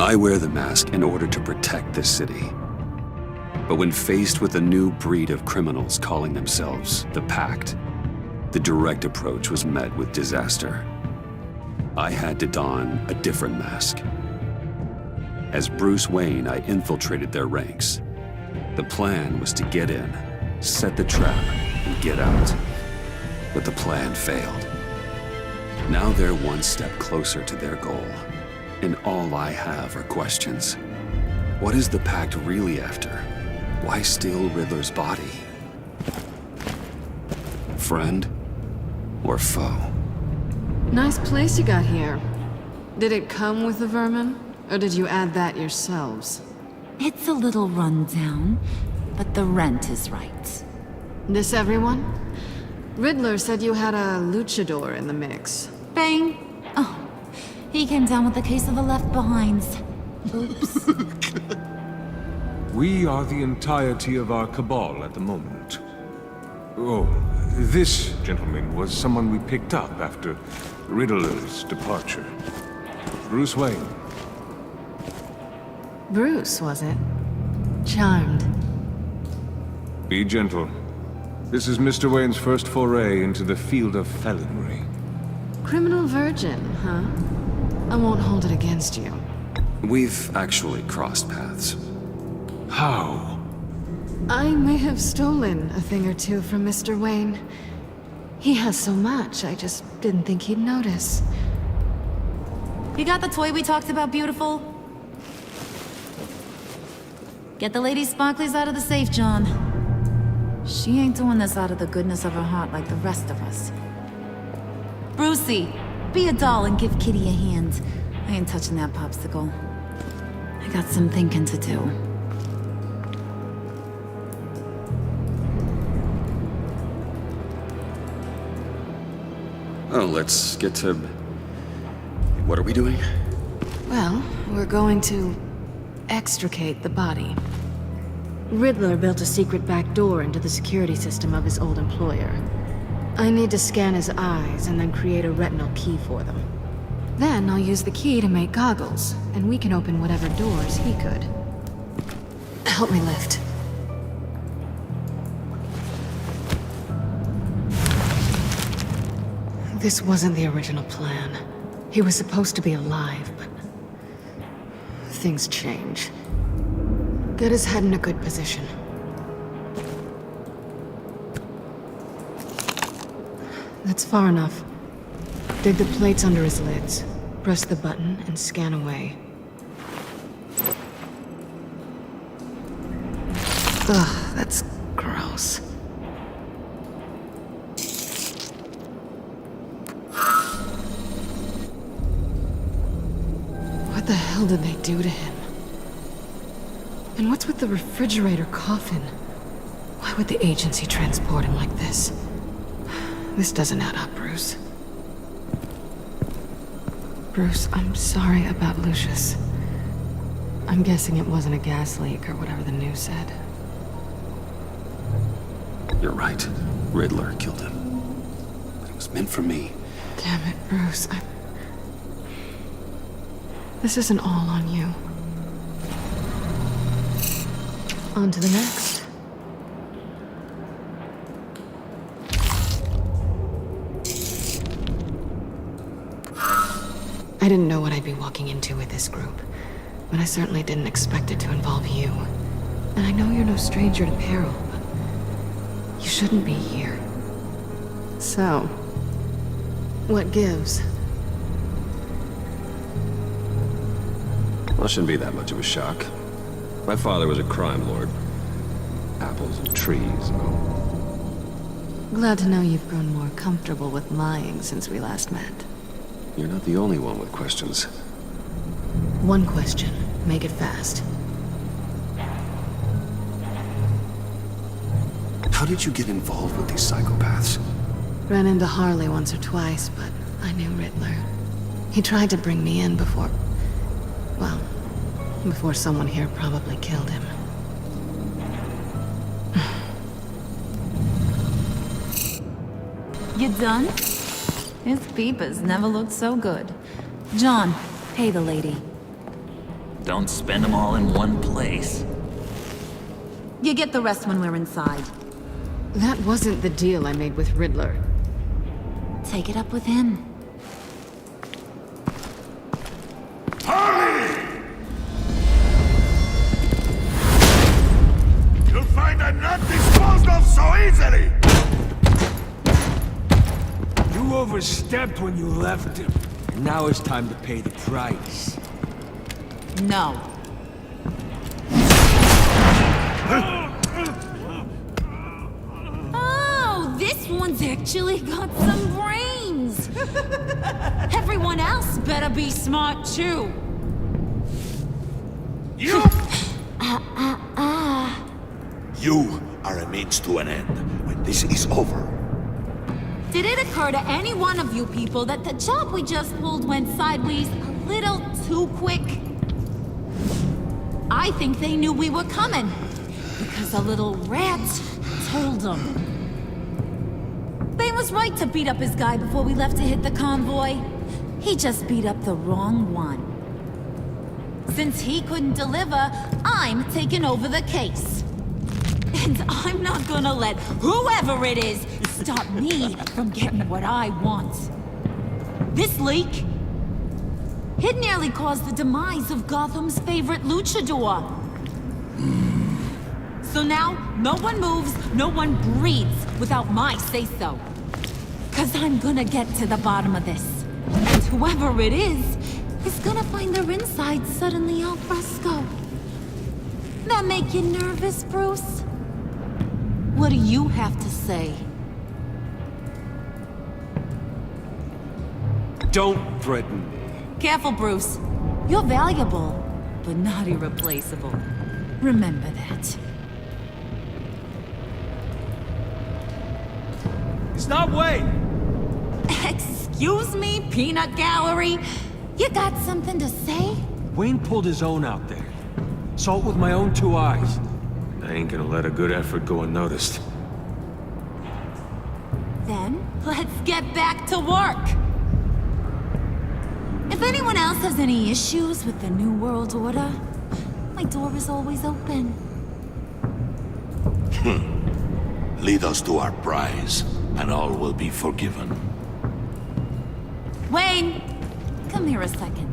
I wear the mask in order to protect this city. But when faced with a new breed of criminals calling themselves the Pact, the direct approach was met with disaster. I had to don a different mask. As Bruce Wayne, I infiltrated their ranks. The plan was to get in, set the trap, and get out. But the plan failed. Now they're one step closer to their goal, and all I have are questions. What is the Pact really after? Why steal Riddler's body? Friend or foe? Nice place you got here. Did it come with the vermin, or did you add that yourselves? It's a little rundown, but the rent is right. This everyone? Riddler said you had a luchador in the mix. Bang! Oh, he came down with a case of the Left Behinds. Oops. We are the entirety of our cabal at the moment. Oh, this gentleman was someone we picked up after Riddler's departure. Bruce Wayne. Bruce, was it? Charmed. Be gentle. This is Mr. Wayne's first foray into the field of felonry. Criminal virgin, huh? I won't hold it against you. We've actually crossed paths. How? I may have stolen a thing or two from Mr. Wayne. He has so much, I just didn't think he'd notice. You got the toy we talked about, beautiful? Get the lady sparklies out of the safe, John. She ain't doing this out of the goodness of her heart like the rest of us. Brucey, be a doll and give Kitty a hand. I ain't touching that popsicle. I got some thinking to do. Oh, let's get to... What are we doing? Well, we're going to extricate the body. Riddler built a secret back door into the security system of his old employer. I need to scan his eyes and then create a retinal key for them. Then I'll use the key to make goggles, and we can open whatever doors he could. Help me lift. This wasn't the original plan. He was supposed to be alive, but... things change. Get his head in a good position. That's far enough. Dig the plates under his lids. Press the button and scan away. Ugh, that's gross. What the hell did they do to him? And what's with the refrigerator coffin? Why would the agency transport him like this? This doesn't add up, Bruce. Bruce, I'm sorry about Lucius. I'm guessing it wasn't a gas leak or whatever the news said. You're right. Riddler killed him. It was meant for me. Damn it, Bruce. This isn't all on you. On to the next. I didn't know what I'd be walking into with this group, but I certainly didn't expect it to involve you. And I know you're no stranger to peril, but you shouldn't be here. So, what gives? Well, it shouldn't be that much of a shock. My father was a crime lord. Apples and trees and all. Glad to know you've grown more comfortable with lying since we last met. You're not the only one with questions. One question. Make it fast. How did you get involved with these psychopaths? Ran into Harley once or twice, but I knew Riddler. He tried to bring me in before... well, before someone here probably killed him. You done? His peepers never looked so good. John, pay the lady. Don't spend them all in one place. You get the rest when we're inside. That wasn't the deal I made with Riddler. Take it up with him. You'll find I'm not disposed of so easily! You overstepped when you left him. And now it's time to pay the price. No. Oh, this one's actually got some brains. Everyone else better be smart too. You! You are a means to an end. When this is over, Did it occur to any one of you people that the job we just pulled went sideways a little too quick? I think they knew we were coming, because a little rat told them. Bane was right to beat up his guy before we left to hit the convoy. He just beat up the wrong one. Since he couldn't deliver, I'm taking over the case. And I'm not gonna let whoever it is stop me from getting what I want. This leak, it nearly caused the demise of Gotham's favorite luchador. So now, no one moves, no one breathes without my say-so. 'Cause I'm gonna get to the bottom of this. And whoever it is gonna find their insides suddenly al fresco. That make you nervous, Bruce? What do you have to say? Don't threaten me. Careful, Bruce. You're valuable, but not irreplaceable. Remember that. Stop, wait! Excuse me, Peanut Gallery? You got something to say? Wayne pulled his own out there. Saw it with my own two eyes. I ain't gonna let a good effort go unnoticed. Then, let's get back to work. If anyone else has any issues with the New World Order, my door is always open. Lead us to our prize, and all will be forgiven. Wayne, come here a second.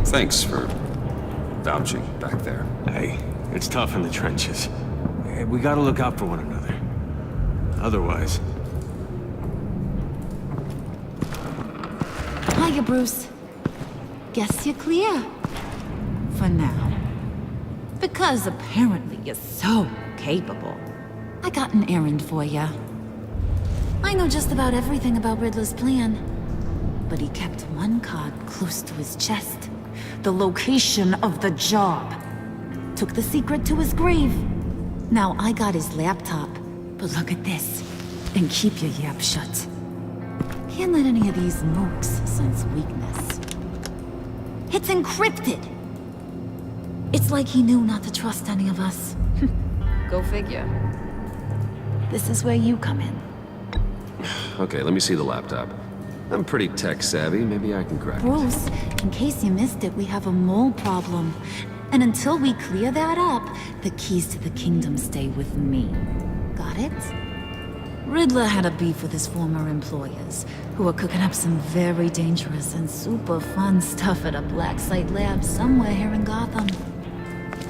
Thanks for vouching back there. Hey, it's tough in the trenches. Hey, we gotta look out for one another. Otherwise... Hiya, Bruce. Guess you're clear. For now. Because apparently you're so capable. I got an errand for you. I know just about everything about Riddler's plan. But he kept one card close to his chest. The location of the job. Took the secret to his grave. Now I got his laptop. But look at this. And keep your yap shut. Can't let any of these mooks sense weakness. It's encrypted! It's like he knew not to trust any of us. Go figure. This is where you come in. Okay, let me see the laptop. I'm pretty tech-savvy. Maybe I can crack it. Bruce, in case you missed it, we have a mole problem. And until we clear that up, the keys to the kingdom stay with me. Got it? Riddler had a beef with his former employers, who were cooking up some very dangerous and super fun stuff at a black site lab somewhere here in Gotham.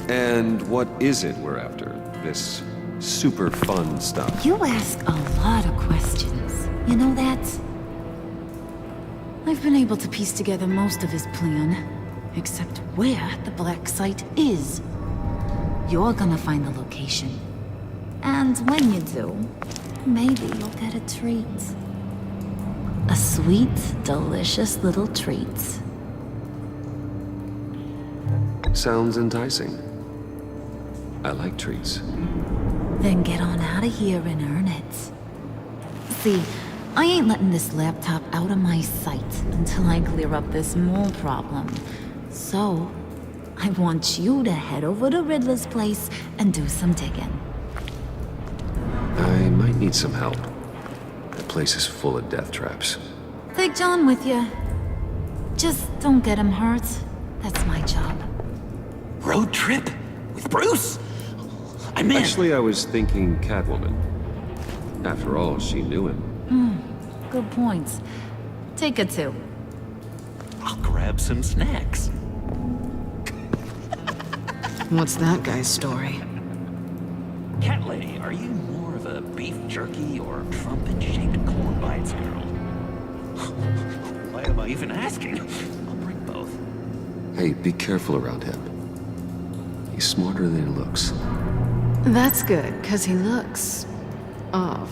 And what is it we're after? This super fun stuff? You ask a lot of questions. You know that? I've been able to piece together most of his plan, except where the black site is. You're gonna find the location. And when you do, maybe you'll get a treat. A sweet, delicious little treat. Sounds enticing. I like treats. Then get on out of here and earn it. See, I ain't letting this laptop out of my sight until I clear up this mole problem. So, I want you to head over to Riddler's place and do some digging. I might need some help. The place is full of death traps. Take John with you. Just don't get him hurt. That's my job. Road trip? With Bruce? I'm in. Actually, I was thinking Catwoman. After all, she knew him. Good points. Take it too. I'll grab some snacks. What's that guy's story? Cat lady, are you more of a beef jerky or trumpet-shaped corn bites girl? Why am I even asking? I'll bring both. Hey, be careful around him. He's smarter than he looks. That's good, because he looks... off.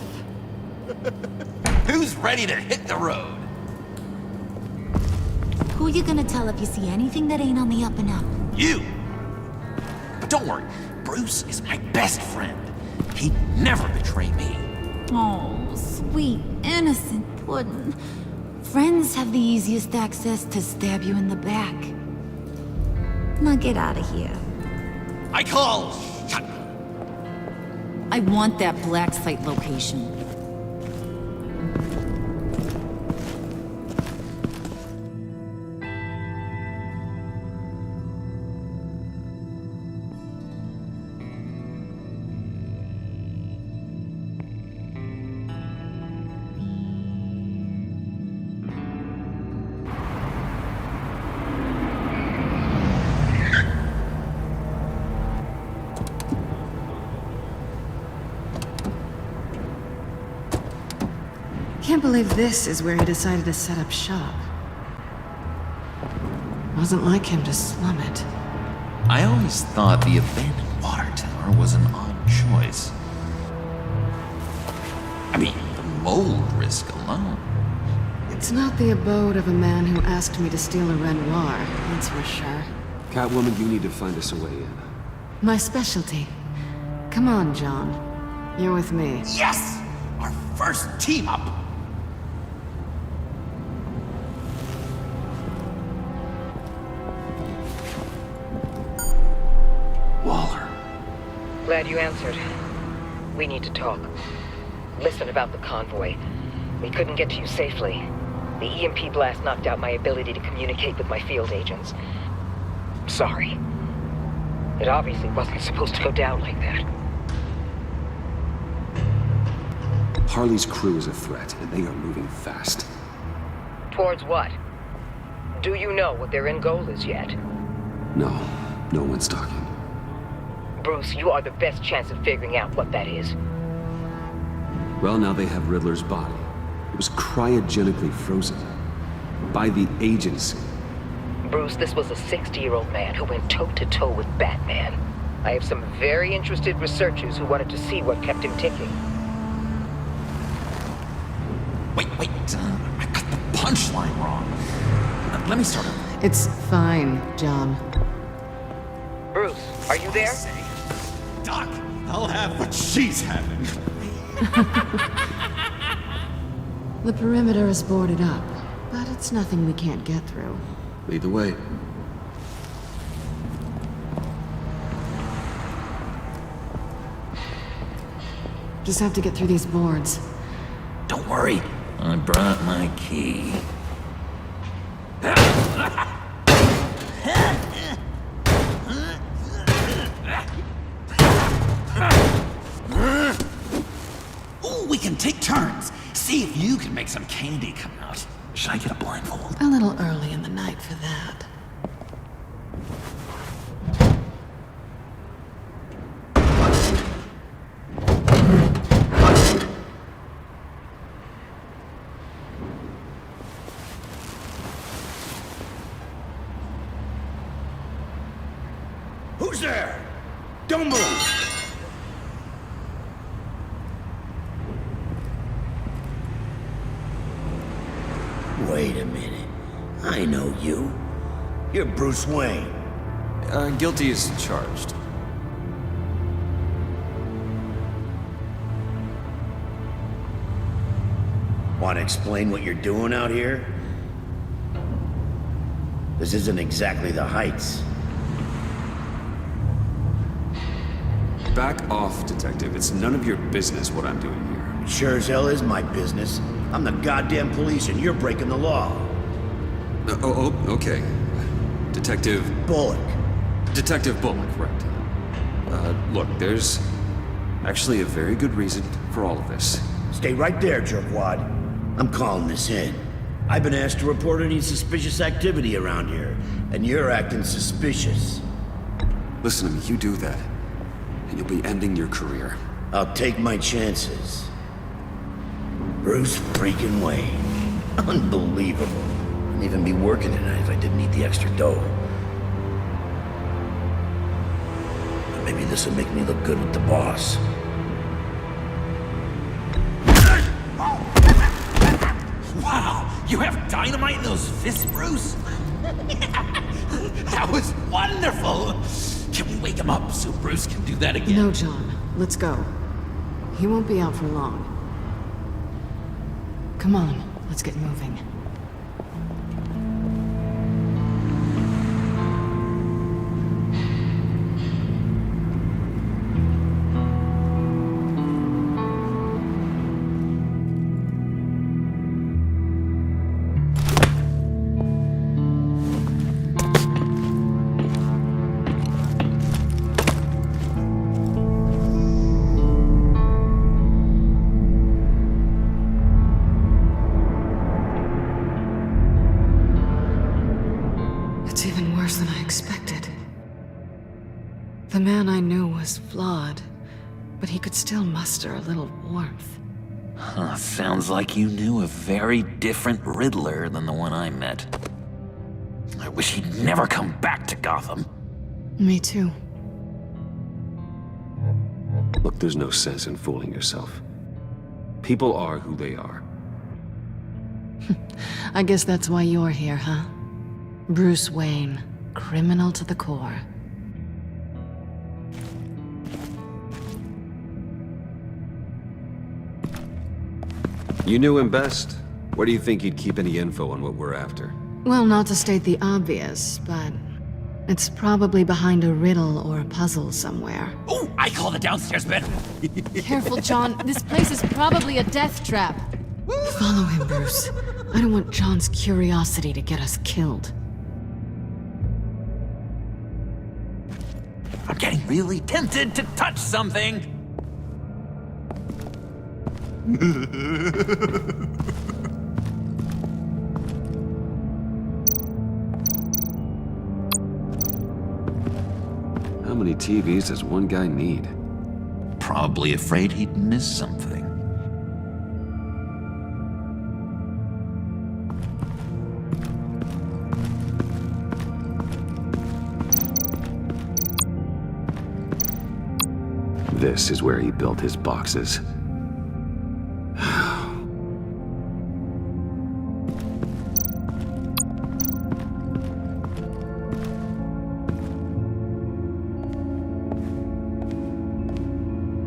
Who's ready to hit the road? Who you gonna tell if you see anything that ain't on the up and up? You! But don't worry, Bruce is my best friend. He'd never betray me. Oh, sweet, innocent puddin'. Friends have the easiest access to stab you in the back. Now get out of here. I call shot. I want that black site location. Can't believe this is where he decided to set up shop. Wasn't like him to slum it. I always thought the abandoned water tower was an odd choice. I mean, the mold risk alone. It's not the abode of a man who asked me to steal a Renoir, that's for sure. Catwoman, you need to find us a way in. My specialty. Come on, John. You're with me. Yes! Our first team up! Waller. Glad you answered. We need to talk. Listen about the convoy. We couldn't get to you safely. The EMP blast knocked out my ability to communicate with my field agents. Sorry. It obviously wasn't supposed to go down like that. Harley's crew is a threat, and they are moving fast. Towards what? Do you know what their end goal is yet? No, no one's talking. Bruce, you are the best chance of figuring out what that is. Well, now they have Riddler's body. It was cryogenically frozen. By the agency. Bruce, this was a 60-year-old man who went toe-to-toe with Batman. I have some very interested researchers who wanted to see what kept him ticking. Wait, I got the punchline wrong. Let me start over. It's fine, John. Bruce, are you there? Doc, I'll have what she's having. The perimeter is boarded up, but it's nothing we can't get through. Lead the way. Just have to get through these boards. Don't worry, I brought my key. Ooh, we can take turns. See if you can make some candy come out. Should I get a blindfold? A little early in the night for that. Who's there? Don't move! Wait a minute. I know you. You're Bruce Wayne. Guilty as charged. Want to explain what you're doing out here? This isn't exactly the Heights. Back off, Detective. It's none of your business what I'm doing here. Sure as hell is my business. I'm the goddamn police and you're breaking the law. Okay. Detective... Bullock. Detective Bullock, right. Look, there's actually a very good reason for all of this. Stay right there, jerkwad. I'm calling this in. I've been asked to report any suspicious activity around here, and you're acting suspicious. Listen to me, you do that, and you'll be ending your career. I'll take my chances. Bruce freaking Wayne. Unbelievable. I'd even be working tonight if I didn't need the extra dough. But maybe this will make me look good with the boss. Wow, you have dynamite in those fists, Bruce? That was wonderful! Can we wake him up so Bruce can do that again? No, John. Let's go. He won't be out for long. Come on, let's get moving. It's even worse than I expected. The man I knew was flawed, but he could still muster a little warmth. Huh, sounds like you knew a very different Riddler than the one I met. I wish he'd never come back to Gotham. Me too. Look, there's no sense in fooling yourself. People are who they are. I guess that's why you're here, huh? Bruce Wayne, criminal to the core. You knew him best. Where do you think he'd keep any info on what we're after? Well, not to state the obvious, but it's probably behind a riddle or a puzzle somewhere. Oh, I call the downstairs bedroom. Careful, John. This place is probably a death trap. Follow him, Bruce. I don't want John's curiosity to get us killed. I'm getting really tempted to touch something. How many TVs does one guy need? Probably afraid he'd miss something. This is where he built his boxes.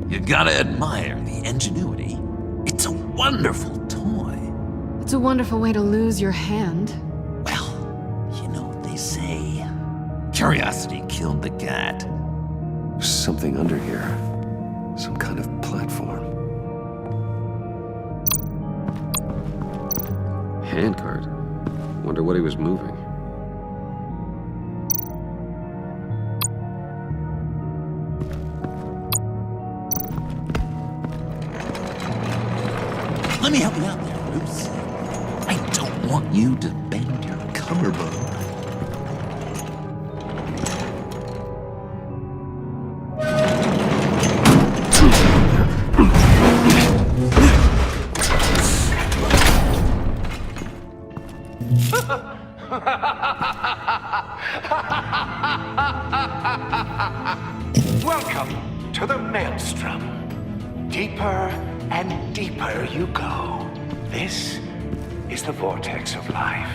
You gotta admire the ingenuity. It's a wonderful toy. It's a wonderful way to lose your hand. Well, you know what they say. Curiosity killed the cat. There's something under here. Some kind of platform. Handcart? Wonder what he was moving. Let me help you out there, Bruce. I don't want you to bend your collarbone. Welcome to the Maelstrom. Deeper and deeper you go. This is the vortex of life,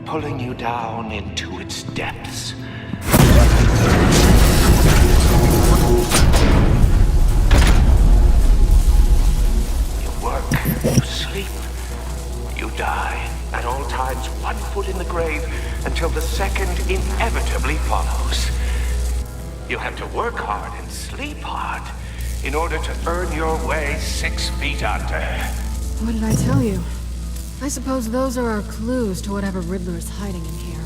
pulling you down into its depths. You work, you sleep, you die. At all times, 1 foot in the grave until the second inevitably follows. You have to work hard and sleep hard in order to earn your way 6 feet under. What did I tell you? I suppose those are our clues to whatever Riddler is hiding in here.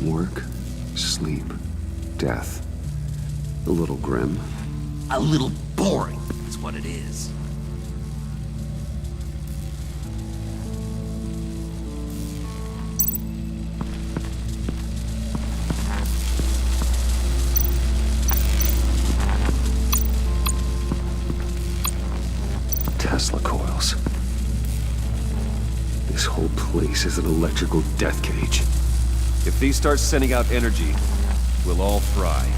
Work, sleep, death. A little grim. A little boring is what it is. Tesla coils. This whole place is an electrical death cage. If these start sending out energy, we'll all fry.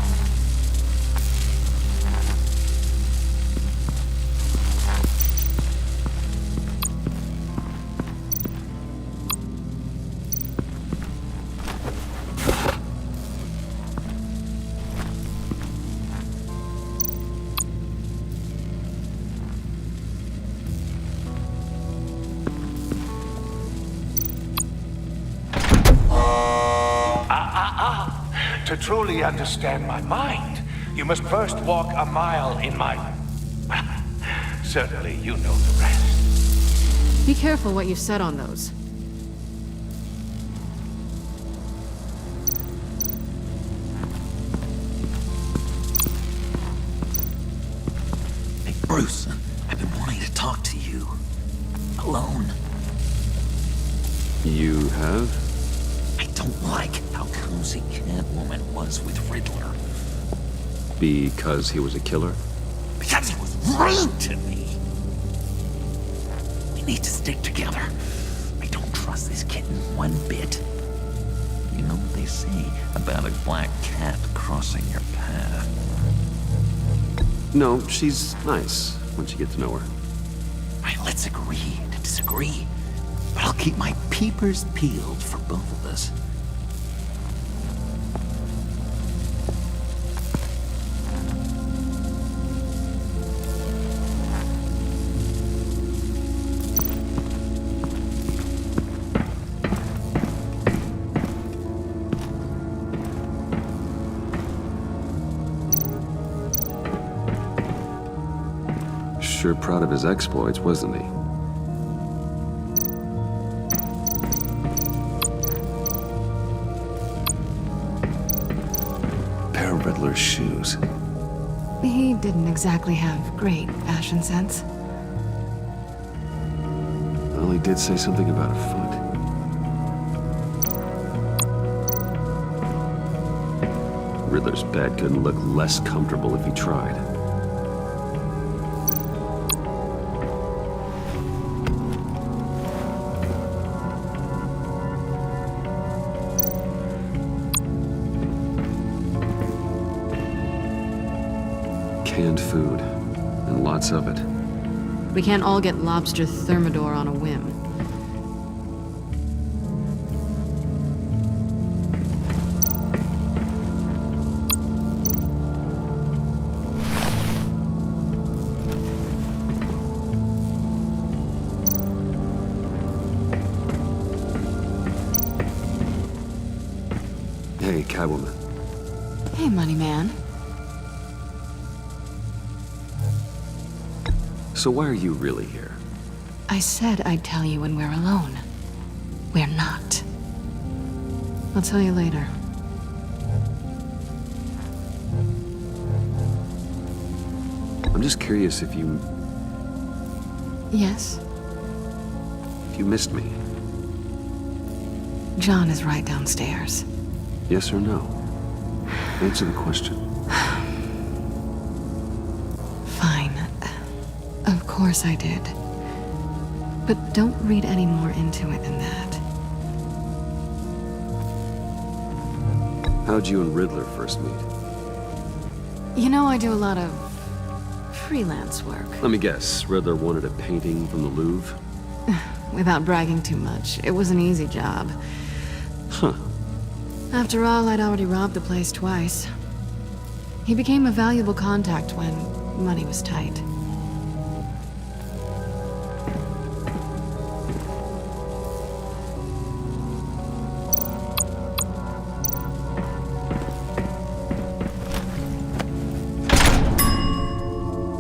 To truly understand my mind, you must first walk a mile in my... Certainly, you know the rest. Be careful what you said on those. Hey, Bruce, I've been wanting to talk to you. Alone. You have? I don't like how cozy Catwoman was with Riddler. Because he was a killer? Because he was rude to me. We need to stick together. I don't trust this kitten one bit. You know what they say about a black cat crossing your path? No, she's nice once you get to know her. Right, let's agree to disagree. But I'll keep my peepers peeled for both of us. Sure proud of his exploits, wasn't he? Pair of Riddler's shoes. He didn't exactly have great fashion sense. Well, he did say something about a foot. Riddler's bed couldn't look less comfortable if he tried. Canned food, and lots of it. We can't all get lobster thermidor on a whim. Hey, Catwoman. Hey, money man. So why are you really here? I said I'd tell you when we're alone. We're not. I'll tell you later. I'm just curious if you Yes? missed me. John is right downstairs. Yes or no? Answer the question. Fine. Of course I did. But don't read any more into it than that. How'd you and Riddler first meet? You know, I do a lot of freelance work. Let me guess, Riddler wanted a painting from the Louvre? Without bragging too much, it was an easy job. Huh. After all, I'd already robbed the place twice. He became a valuable contact when money was tight.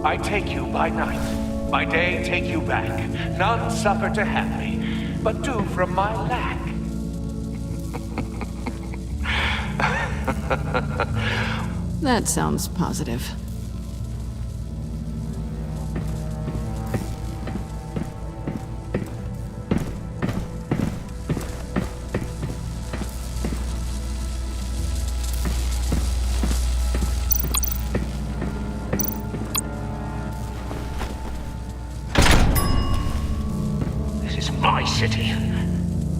I take you by night. By day, take you back. None suffer to have me, but do from my lack. That sounds positive. This is my city.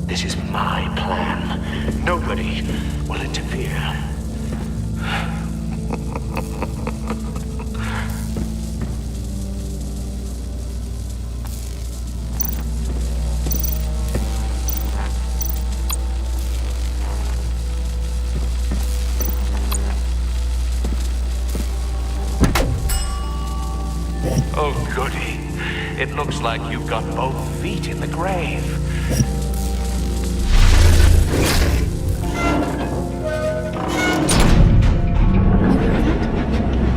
This is my plan. Nobody will interfere. Oh, goody. It looks like you've got both feet in the grave.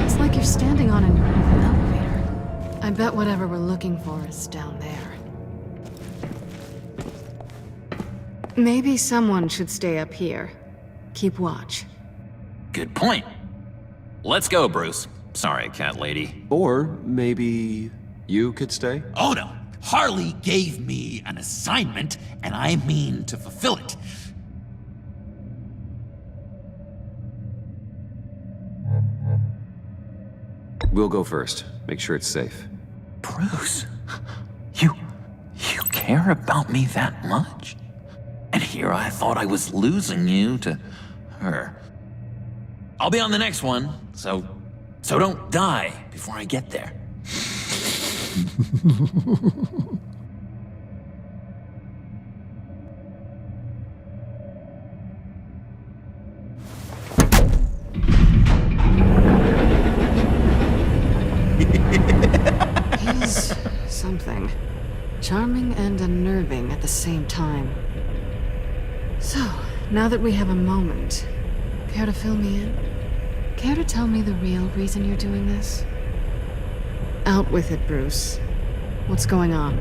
It's like you're standing on an elevator. I bet whatever we're looking for is down there. Maybe someone should stay up here. Keep watch. Good point. Let's go, Bruce. Sorry, cat lady. Or maybe you could stay? Oh no. Harley gave me an assignment, and I mean to fulfill it. We'll go first. Make sure it's safe. Bruce, you care about me that much? And here I thought I was losing you to her. I'll be on the next one, so don't die before I get there. He's something. Charming and unnerving at the same time. So, now that we have a moment, care to fill me in? Care to tell me the real reason you're doing this? Out with it, Bruce. What's going on?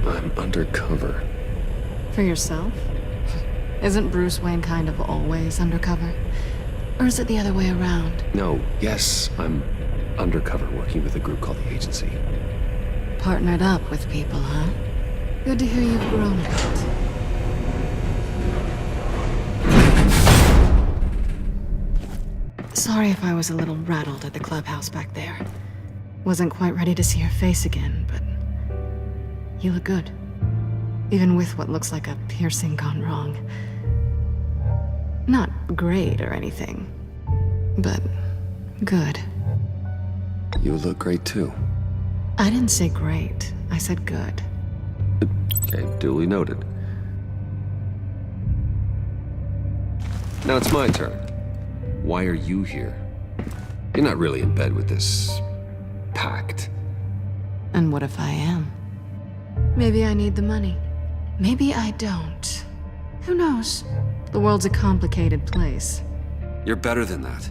I'm undercover. For yourself? Isn't Bruce Wayne kind of always undercover? Or is it the other way around? No, yes, I'm undercover working with a group called the Agency. Partnered up with people, huh? Good to hear you've grown a bit. Sorry if I was a little rattled at the clubhouse back there. Wasn't quite ready to see your face again, but you look good. Even with what looks like a piercing gone wrong. Not great or anything, but good. You look great too. I didn't say great, I said good. Okay, duly noted. Now it's my turn. Why are you here? You're not really in bed with this pact. And what if I am? Maybe I need the money. Maybe I don't. Who knows? The world's a complicated place. You're better than that.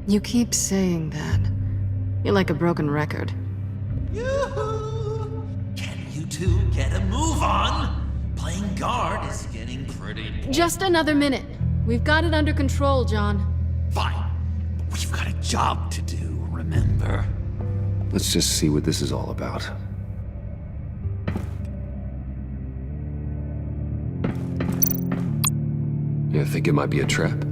You keep saying that. You're like a broken record. Yoo-hoo! Can you two get a move on? Playing guard is getting pretty... Just another minute. We've got it under control, John. Fine. But we've got a job to do, remember? Let's just see what this is all about. You think it might be a trap?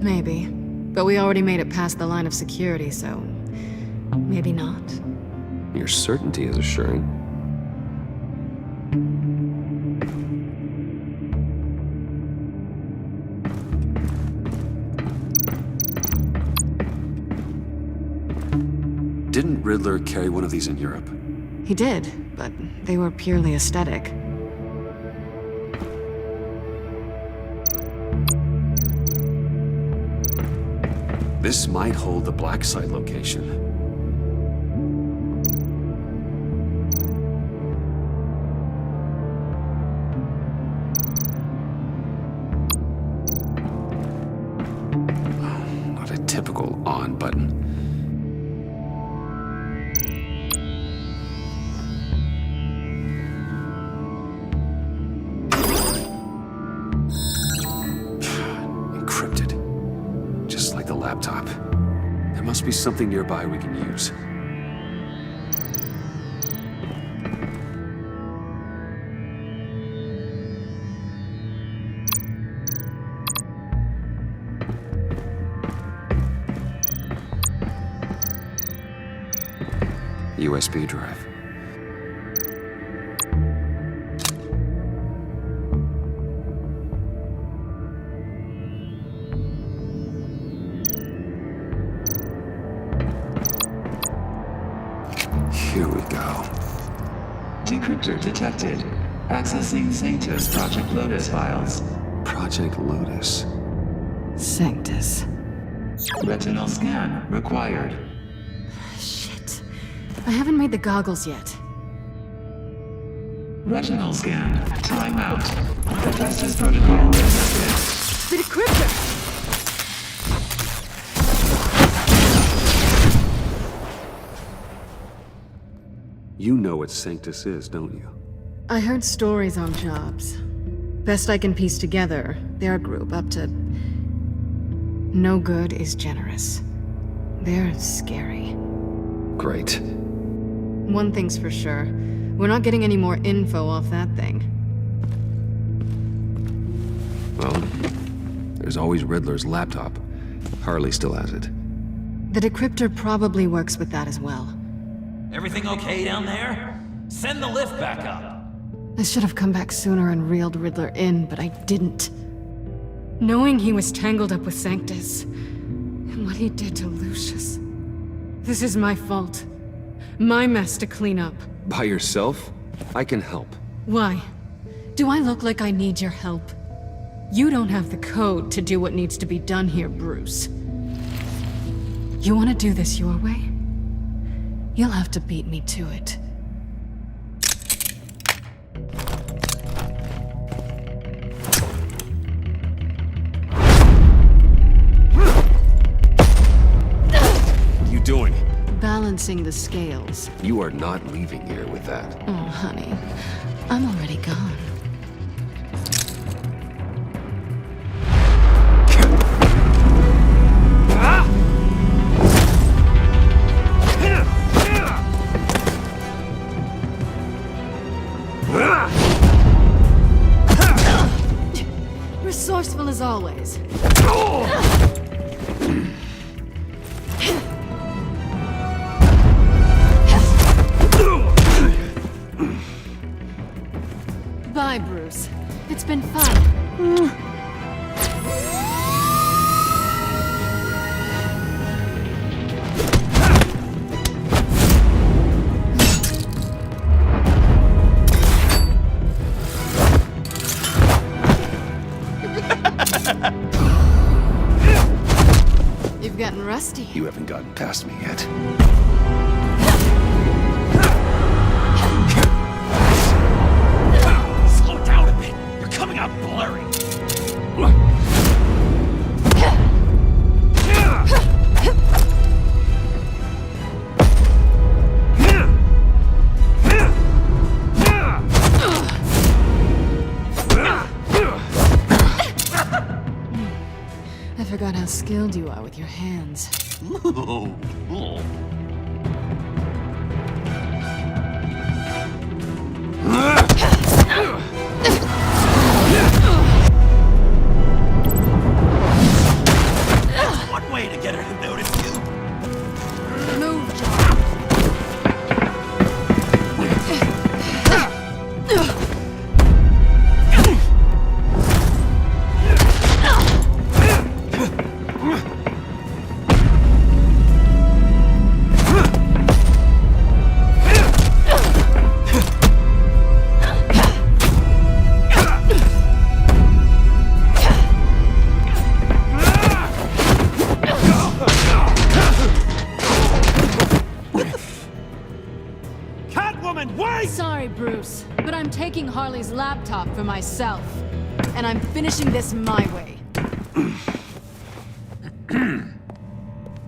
Maybe. But we already made it past the line of security, so... maybe not. Your certainty is assuring. Didn't Riddler carry one of these in Europe? He did, but they were purely aesthetic. This might hold the Black Site location. Not a typical on button. Must be something nearby we can use. USB drive. Here we go. Decryptor detected. Accessing Sanctus Project Lotus files. Project Lotus. Sanctus. Retinal scan required. Shit. I haven't made the goggles yet. Retinal scan. Timeout. Hephaestus protocol detected. The decryptor! You know what Sanctus is, don't you? I heard stories on jobs. Best I can piece together, they're a group up to... No good is generous. They're scary. Great. One thing's for sure. We're not getting any more info off that thing. Well, there's always Riddler's laptop. Harley still has it. The decryptor probably works with that as well. Everything okay down there? Send the lift back up. I should have come back sooner and reeled Riddler in, but I didn't. Knowing he was tangled up with Sanctus, and what he did to Lucius. This is my fault. My mess to clean up. By yourself? I can help. Why? Do I look like I need your help? You don't have the code to do what needs to be done here, Bruce. You want to do this your way? You'll have to beat me to it. What are you doing? Balancing the scales. You are not leaving here with that. Oh, honey. I'm already gone. Resourceful as always. Bye, Bruce. It's been fun. You've gotten rusty. You haven't gotten past me yet. Slow down a bit. You're coming out blurry. I forgot how skilled you are with your hands. One way to get her to notice you. Move, John. Sorry, Bruce, but I'm taking Harley's laptop for myself. And I'm finishing this my way.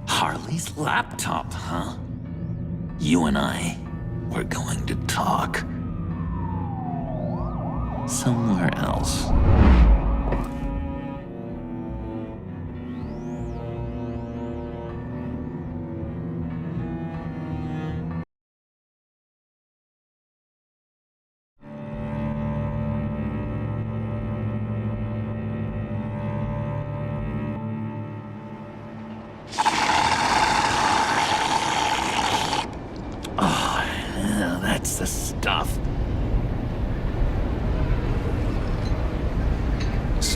Harley's laptop, huh? You and I, we're going to talk. Somewhere else.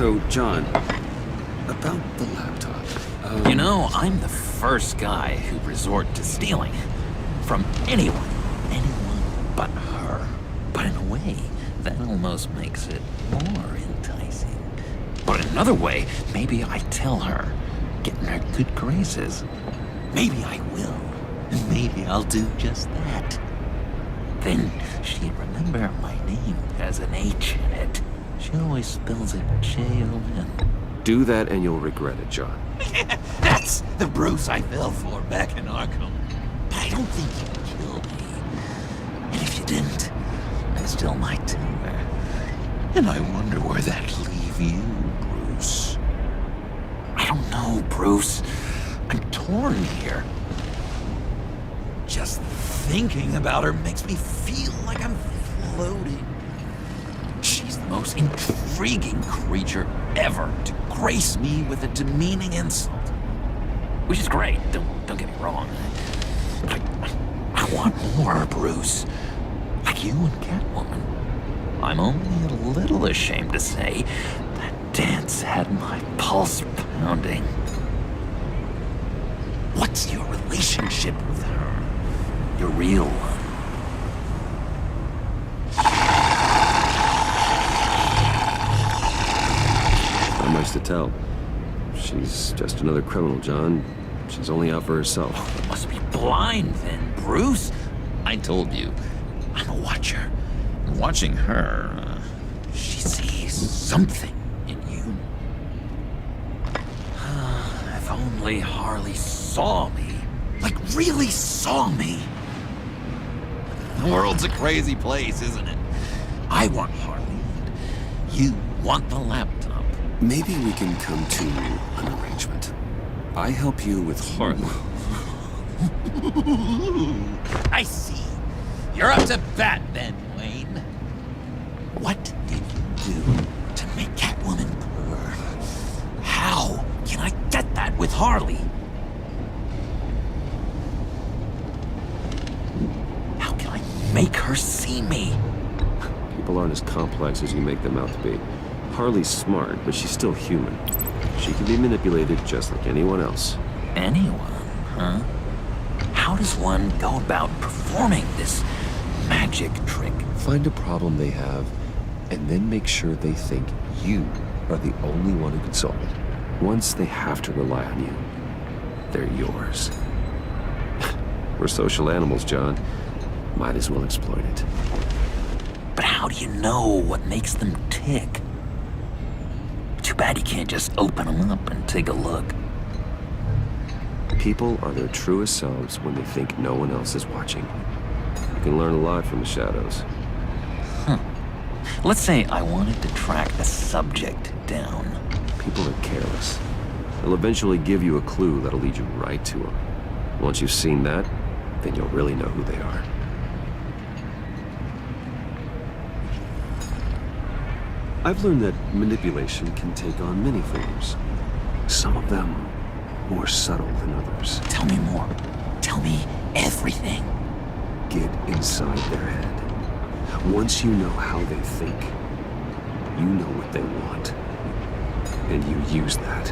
So, John, about the laptop. You know, I'm the first guy who'd resort to stealing. From anyone but her. But in a way, that almost makes it more enticing. But in another way, maybe I tell her, get in her good graces. Maybe I will. And maybe I'll do just that. Then she'd remember my name has an H in it. She always spells it J-O-N. Do that and you'll regret it, John. That's the Bruce I fell for back in Arkham. But I don't think you'd kill me. And if you didn't, I still might tell her. And I wonder where that'd leave you, Bruce. I don't know, Bruce. I'm torn here. Just thinking about her makes me feel like I'm floating. She's the most intriguing creature ever to grace me with a demeaning insult. Which is great, don't get me wrong. But I want more, Bruce. Like you and Catwoman. I'm only a little ashamed to say that dance had my pulse pounding. What's your relationship with her? Your real one? Not much to tell. She's just another criminal, John. She's only out for herself. You must be blind then, Bruce. I told you, I'm a watcher. And watching her, she sees something in you. If only Harley saw me. Like, really saw me. The world's a crazy place, isn't it? I want Harley. You want the laptop. Maybe we can come to an arrangement. I help you with Harley. I see. You're up to bat then, Wayne. What did you do to make Catwoman purr? How can I get that with Harley? How can I make her see me? People aren't as complex as you make them out to be. Harley's smart, but she's still human. She can be manipulated just like anyone else. Anyone, huh? How does one go about performing this magic trick? Find a problem they have, and then make sure they think you are the only one who can solve it. Once they have to rely on you, they're yours. We're social animals, John. Might as well exploit it. But how do you know what makes them tick? Too bad you can't just open them up and take a look. People are their truest selves when they think no one else is watching. You can learn a lot from the shadows. Huh. Let's say I wanted to track a subject down. People are careless. They'll eventually give you a clue that'll lead you right to them. Once you've seen that, then you'll really know who they are. I've learned that manipulation can take on many forms. Some of them more subtle than others. Tell me more. Tell me everything. Get inside their head. Once you know how they think, you know what they want. And you use that.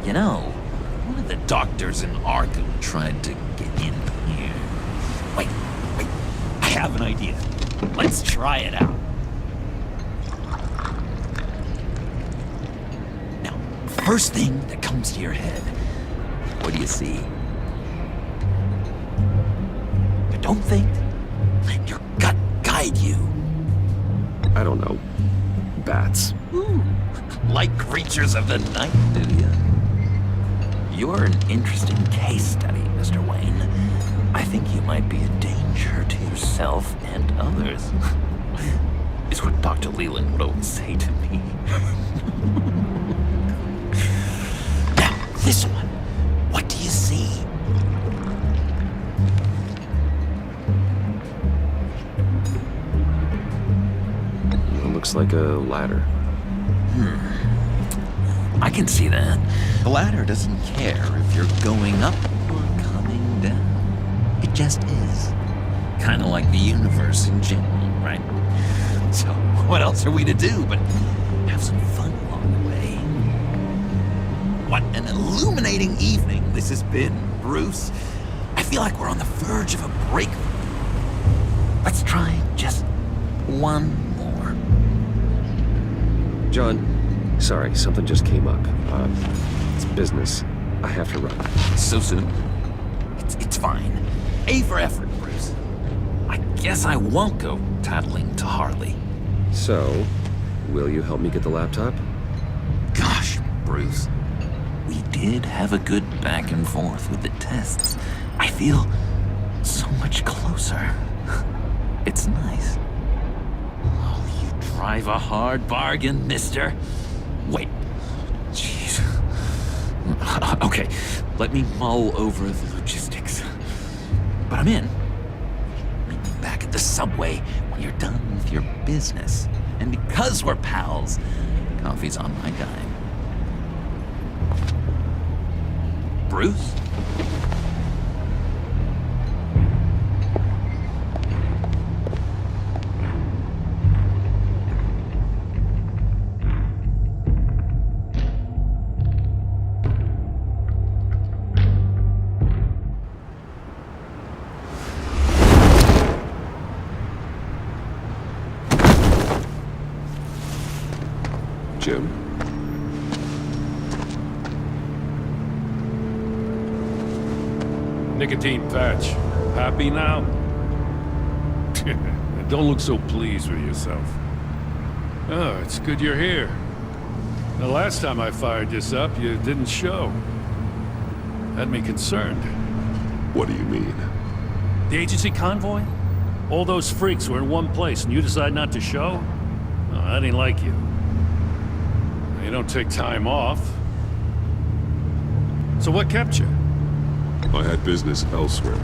You know, one of the doctors in Arkham tried to get in here. Wait. I have an idea. Let's try it out. Now, first thing that comes to your head, what do you see? But don't think. Let your gut guide you. I don't know. Bats. Ooh, like creatures of the night, do you? You're an interesting case study, Mr. Wayne. I think you might be a danger to yourself and others. Is what Dr. Leland would always say to me. Now, this one. What do you see? It looks like a ladder. I can see that. The ladder doesn't care if you're going up or coming down. It just is. Kind of like the universe in general, right? So, what else are we to do but have have some fun along the way. What an illuminating evening this has been, Bruce. I feel like we're on the verge of a breakthrough. Let's try just one more. John, sorry, something just came up. It's business. I have to run. So soon? It's fine. A for effort, Bruce. I guess I won't go tattling to Harley. So, will you help me get the laptop? Gosh, Bruce. We did have a good back and forth with the tests. I feel so much closer. It's nice. Oh, you drive a hard bargain, mister. Wait. Jeez. Okay, let me mull over the logistics. But I'm in. Meet me back at the subway when you're done with your business. And because we're pals, coffee's on my dime. Bruce? Jim? Nicotine patch. Happy now? Don't look so pleased with yourself. Oh, it's good you're here. The last time I fired this up, you didn't show. Had me concerned. What do you mean? The agency convoy? All those freaks were in one place and you decide not to show? Oh, I didn't like you. You don't take time off. So what kept you? I had business elsewhere.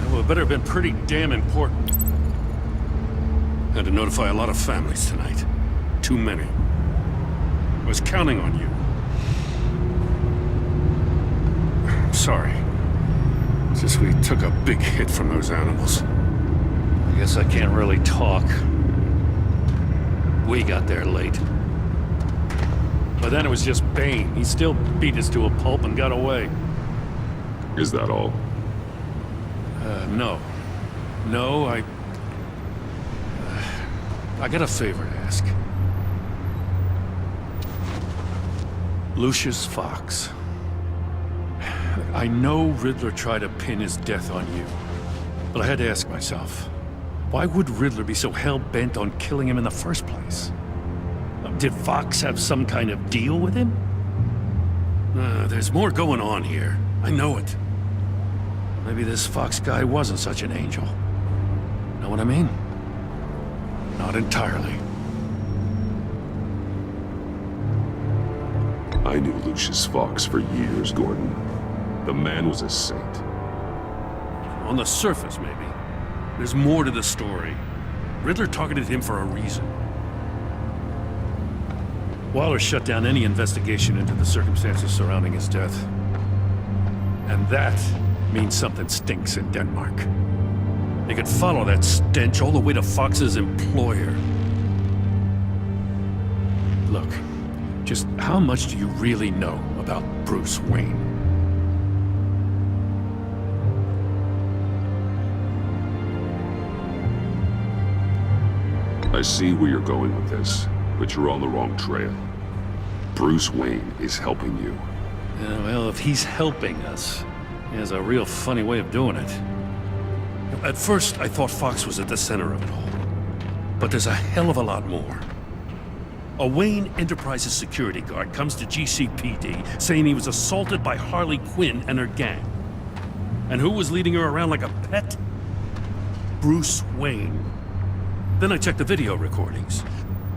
Well, it better have been pretty damn important. Had to notify a lot of families tonight. Too many. I was counting on you. I'm sorry. It's just we took a big hit from those animals. I guess I can't really talk. We got there late. But then it was just Bane. He still beat us to a pulp and got away. Is that all? No. No, I got a favor to ask. Lucius Fox. I know Riddler tried to pin his death on you. But I had to ask myself, why would Riddler be so hell-bent on killing him in the first place? Did Fox have some kind of deal with him? There's more going on here. I know it. Maybe this Fox guy wasn't such an angel. Know what I mean? Not entirely. I knew Lucius Fox for years, Gordon. The man was a saint. On the surface, maybe. There's more to the story. Riddler targeted him for a reason. Waller shut down any investigation into the circumstances surrounding his death. And that means something stinks in Denmark. They could follow that stench all the way to Fox's employer. Look, just how much do you really know about Bruce Wayne? I see where you're going with this, but you're on the wrong trail. Bruce Wayne is helping you. Yeah, well, if he's helping us, he has a real funny way of doing it. At first, I thought Fox was at the center of it all. But there's a hell of a lot more. A Wayne Enterprises security guard comes to GCPD saying he was assaulted by Harley Quinn and her gang. And who was leading her around like a pet? Bruce Wayne. Then I checked the video recordings.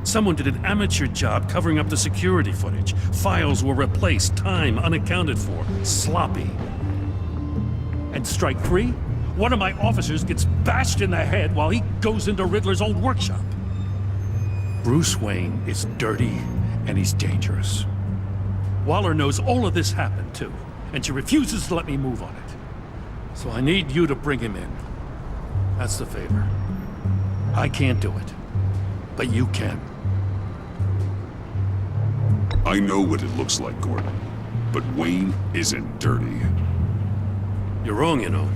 Someone did an amateur job covering up the security footage. Files were replaced, time unaccounted for, sloppy. And strike three? One of my officers gets bashed in the head while he goes into Riddler's old workshop. Bruce Wayne is dirty and he's dangerous. Waller knows all of this happened too, and she refuses to let me move on it. So I need you to bring him in. That's the favor. I can't do it, but you can. I know what it looks like, Gordon. But Wayne isn't dirty. You're wrong, you know.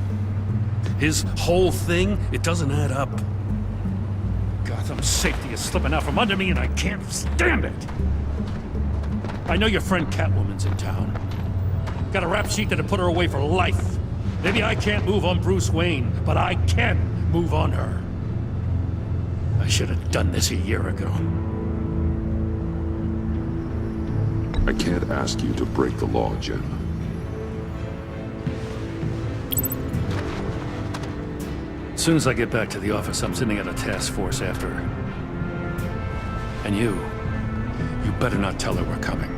His whole thing, it doesn't add up. Gotham's safety is slipping out from under me and I can't stand it! I know your friend Catwoman's in town. Got a rap sheet that'll put her away for life. Maybe I can't move on Bruce Wayne, but I can move on her. I should have done this a year ago. I can't ask you to break the law, Jim. As soon as I get back to the office, I'm sending out a task force after her. And you better not tell her we're coming.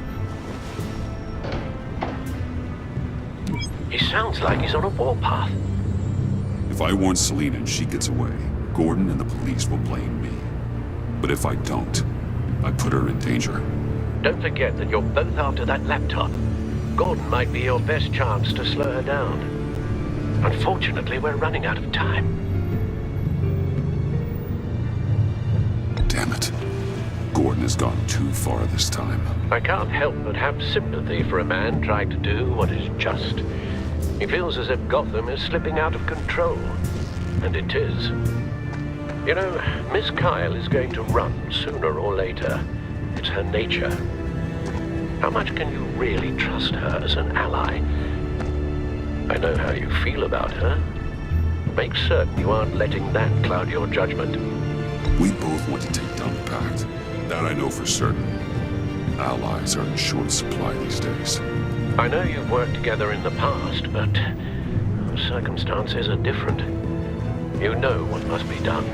He sounds like he's on a warpath. If I warn Selina and she gets away, Gordon and the police will blame me. But if I don't, I put her in danger. Don't forget that you're both after that laptop. Gordon might be your best chance to slow her down. Unfortunately, we're running out of time. Damn it. Gordon has gone too far this time. I can't help but have sympathy for a man trying to do what is just. He feels as if Gotham is slipping out of control. And it is. You know, Miss Kyle is going to run sooner or later. It's her nature. How much can you really trust her as an ally? I know how you feel about her. Make certain you aren't letting that cloud your judgment. We both want to take down the Pact. That I know for certain. Allies are in short supply these days. I know you've worked together in the past, but circumstances are different. You know what must be done.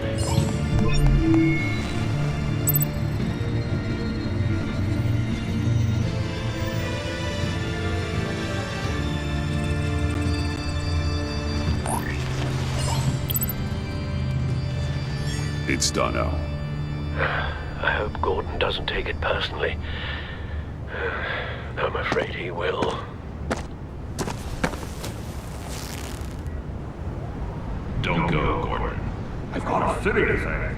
It's done, Al. I hope Gordon doesn't take it personally. I'm afraid he will. Don't go, Gordon. I've got a city to save.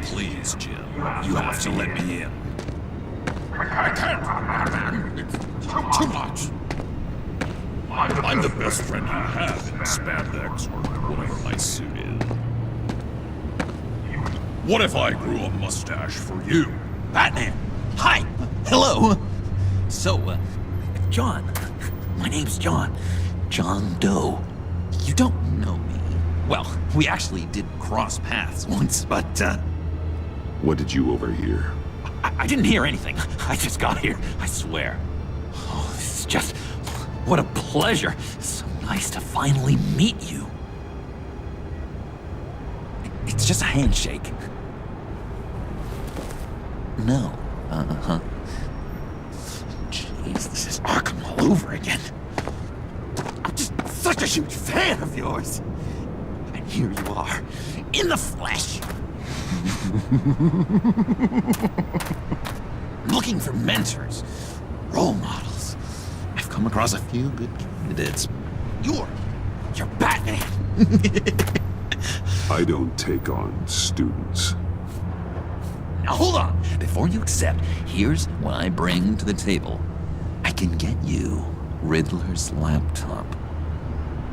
Please, Jim. You have to let me in. I can't, man. It's too much. I'm the best friend you have in spandex or whatever my suit is. What if I grew a mustache for you? Batman! Hi! Hello! So, John. My name's John. John Doe. You don't know me. Well, we actually did cross paths once, but, What did you overhear? I didn't hear anything. I just got here, I swear. Oh, this is just... What a pleasure. So nice to finally meet you. It's just a handshake. No. Uh-huh. Jeez, this is Arkham all over again. I'm just such a huge fan of yours. And here you are, in the flesh. Looking for mentors, role models. I've come across a few good candidates. You're Batman. I don't take on students. Now hold on. Before you accept, here's what I bring to the table. I can get you Riddler's laptop.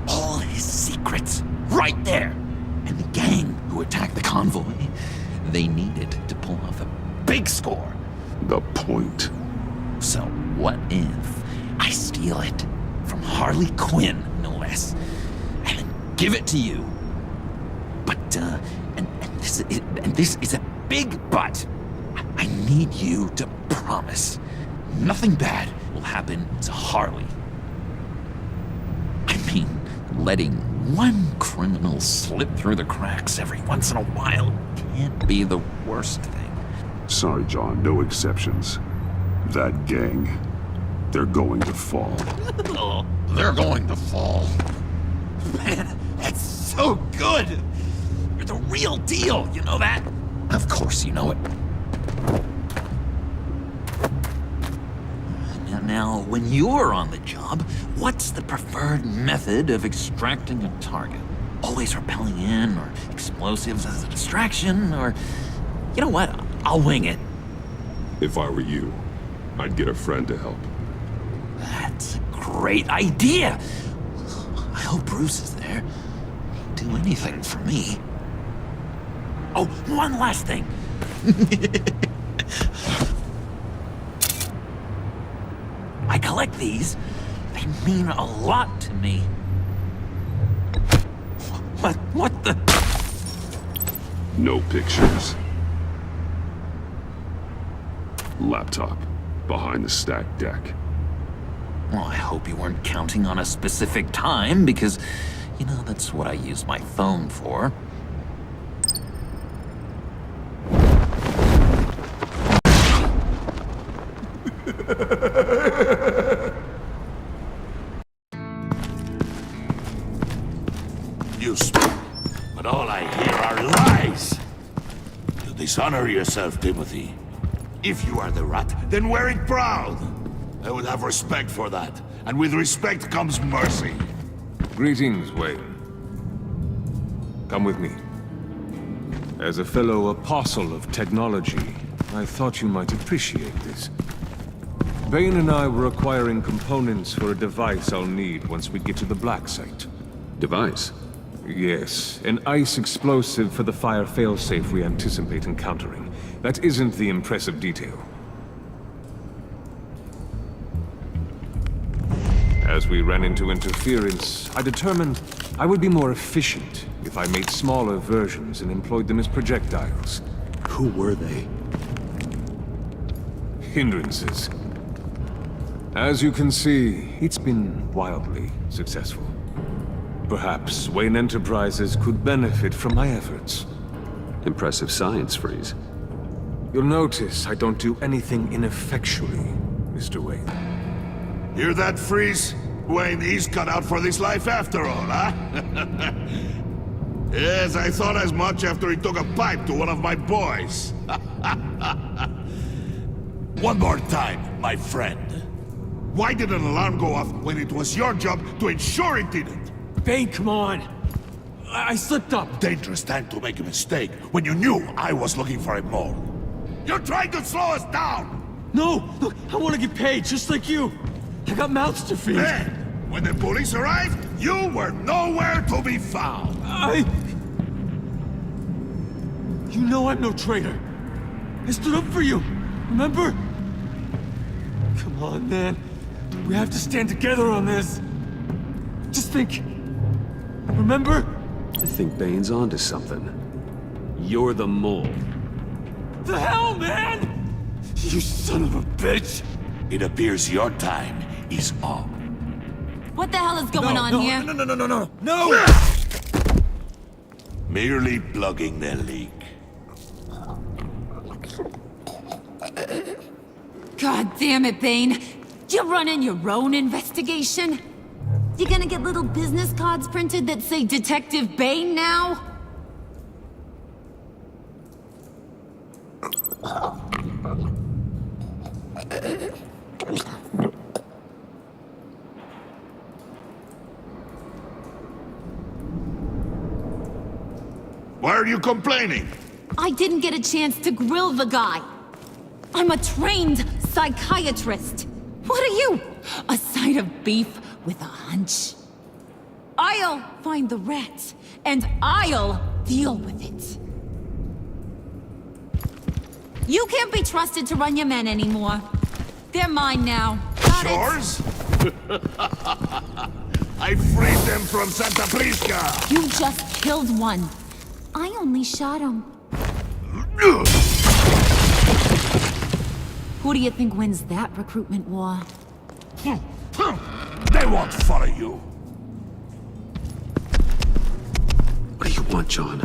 All his secrets, right there. And the gang who attacked the convoy, they needed to pull off a big score. The point. So what if I steal it from Harley Quinn, no less, and then give it to you? But, and this is a big but. I need you to promise nothing bad will happen to Harley. I mean, letting one criminal slip through the cracks every once in a while can't be the worst thing. Sorry, John, no exceptions. That gang, they're going to fall. They're going to fall. Man, that's so good! You're the real deal, you know that? Of course you know it. Now, when you're on the job, what's the preferred method of extracting a target? always rappelling in, or explosives as a distraction, or... You know what? I'll wing it. If I were you, I'd get a friend to help. That's a great idea! I hope Bruce is there. He'd do anything for me. Oh, one last thing. I collect these. They mean a lot to me. What the? No pictures. Laptop. Behind the stacked deck. Well, I hope you weren't counting on a specific time, because, you know, that's what I use my phone for. You speak, but all I hear are lies. You dishonor yourself, Timothy. If you are the rat, then wear it proud. I would have respect for that, and with respect comes mercy. Greetings, Wayne. Come with me. As a fellow apostle of technology, I thought you might appreciate this. Bane and I were acquiring components for a device I'll need once we get to the Black Site. Device? Yes, an ice explosive for the fire failsafe we anticipate encountering. That isn't the impressive detail. As we ran into interference, I determined I would be more efficient if I made smaller versions and employed them as projectiles. Who were they? Hindrances. As you can see, it's been wildly successful. Perhaps Wayne Enterprises could benefit from my efforts. Impressive science, Freeze. You'll notice I don't do anything ineffectually, Mr. Wayne. Hear that, Freeze? Wayne, he's cut out for this life after all, huh? Yes, I thought as much after he took a pipe to one of my boys. One more time, my friend. Why did an alarm go off when it was your job to ensure it didn't? Bane, come on! I slipped up! Dangerous time to make a mistake when you knew I was looking for a mole. You're trying to slow us down! No! Look, I want to get paid, just like you! I got mouths to feed! Then, when the police arrived, you were nowhere to be found! You know I'm no traitor! I stood up for you, remember? Come on, man. We have to stand together on this. Just think. Remember? I think Bane's onto something. You're the mole. The hell, man! You son of a bitch! It appears your time is up. What the hell is going on here? No! Merely plugging the leak. God damn it, Bane. You're running your own investigation? You gonna get little business cards printed that say Detective Bane now? Why are you complaining? I didn't get a chance to grill the guy. I'm a trained psychiatrist. What are you? A side of beef with a hunch? I'll find the rat, and I'll deal with it. You can't be trusted to run your men anymore. They're mine now. Got Yours? I freed them from Santa Prisca! You just killed one. I only shot him. Who do you think wins that recruitment war? They won't follow you. What do you want, John?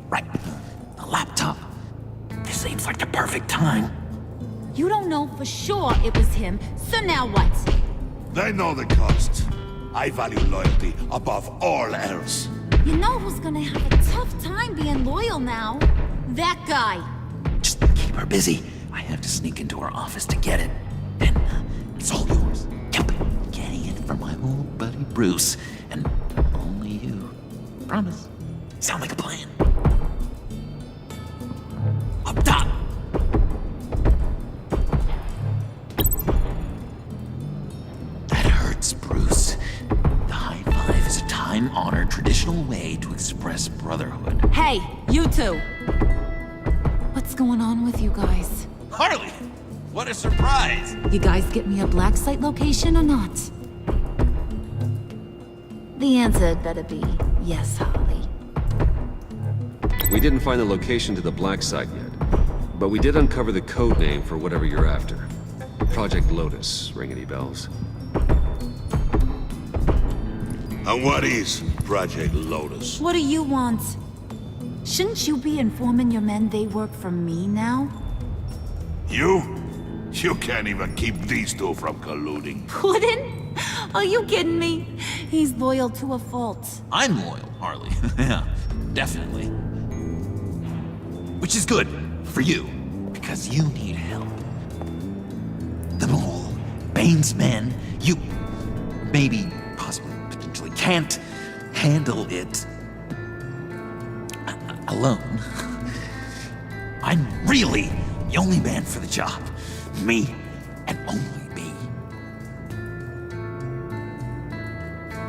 Right. The laptop. This seems like the perfect time. You don't know for sure it was him, so now what? They know the cost. I value loyalty above all else. You know who's gonna have a tough time being loyal now? That guy. Just keep her busy. I have to sneak into her office to get it. And it's all yours. Yep. Getting it from my old buddy Bruce. And only you. Promise. Sound like a plan. Up top! That hurts, Bruce. The high five is a time-honored traditional way to express brotherhood. Hey, you two! What's going on with you guys? Harley! What a surprise! You guys get me a black site location or not? The answer had better be yes, Harley. We didn't find the location to the black site yet, but we did uncover the code name for whatever you're after. Project Lotus. Ring any bells? And what is Project Lotus? What do you want? Shouldn't you be informing your men they work for me now? You? You can't even keep these two from colluding. Puddin'? Are you kidding me? He's loyal to a fault. I'm loyal, Harley. Yeah, definitely. Which is good for you, because you need help. The Mole, Bane's men, you maybe, possibly, potentially can't handle it alone. I'm really the only man for the job. Me, and only me.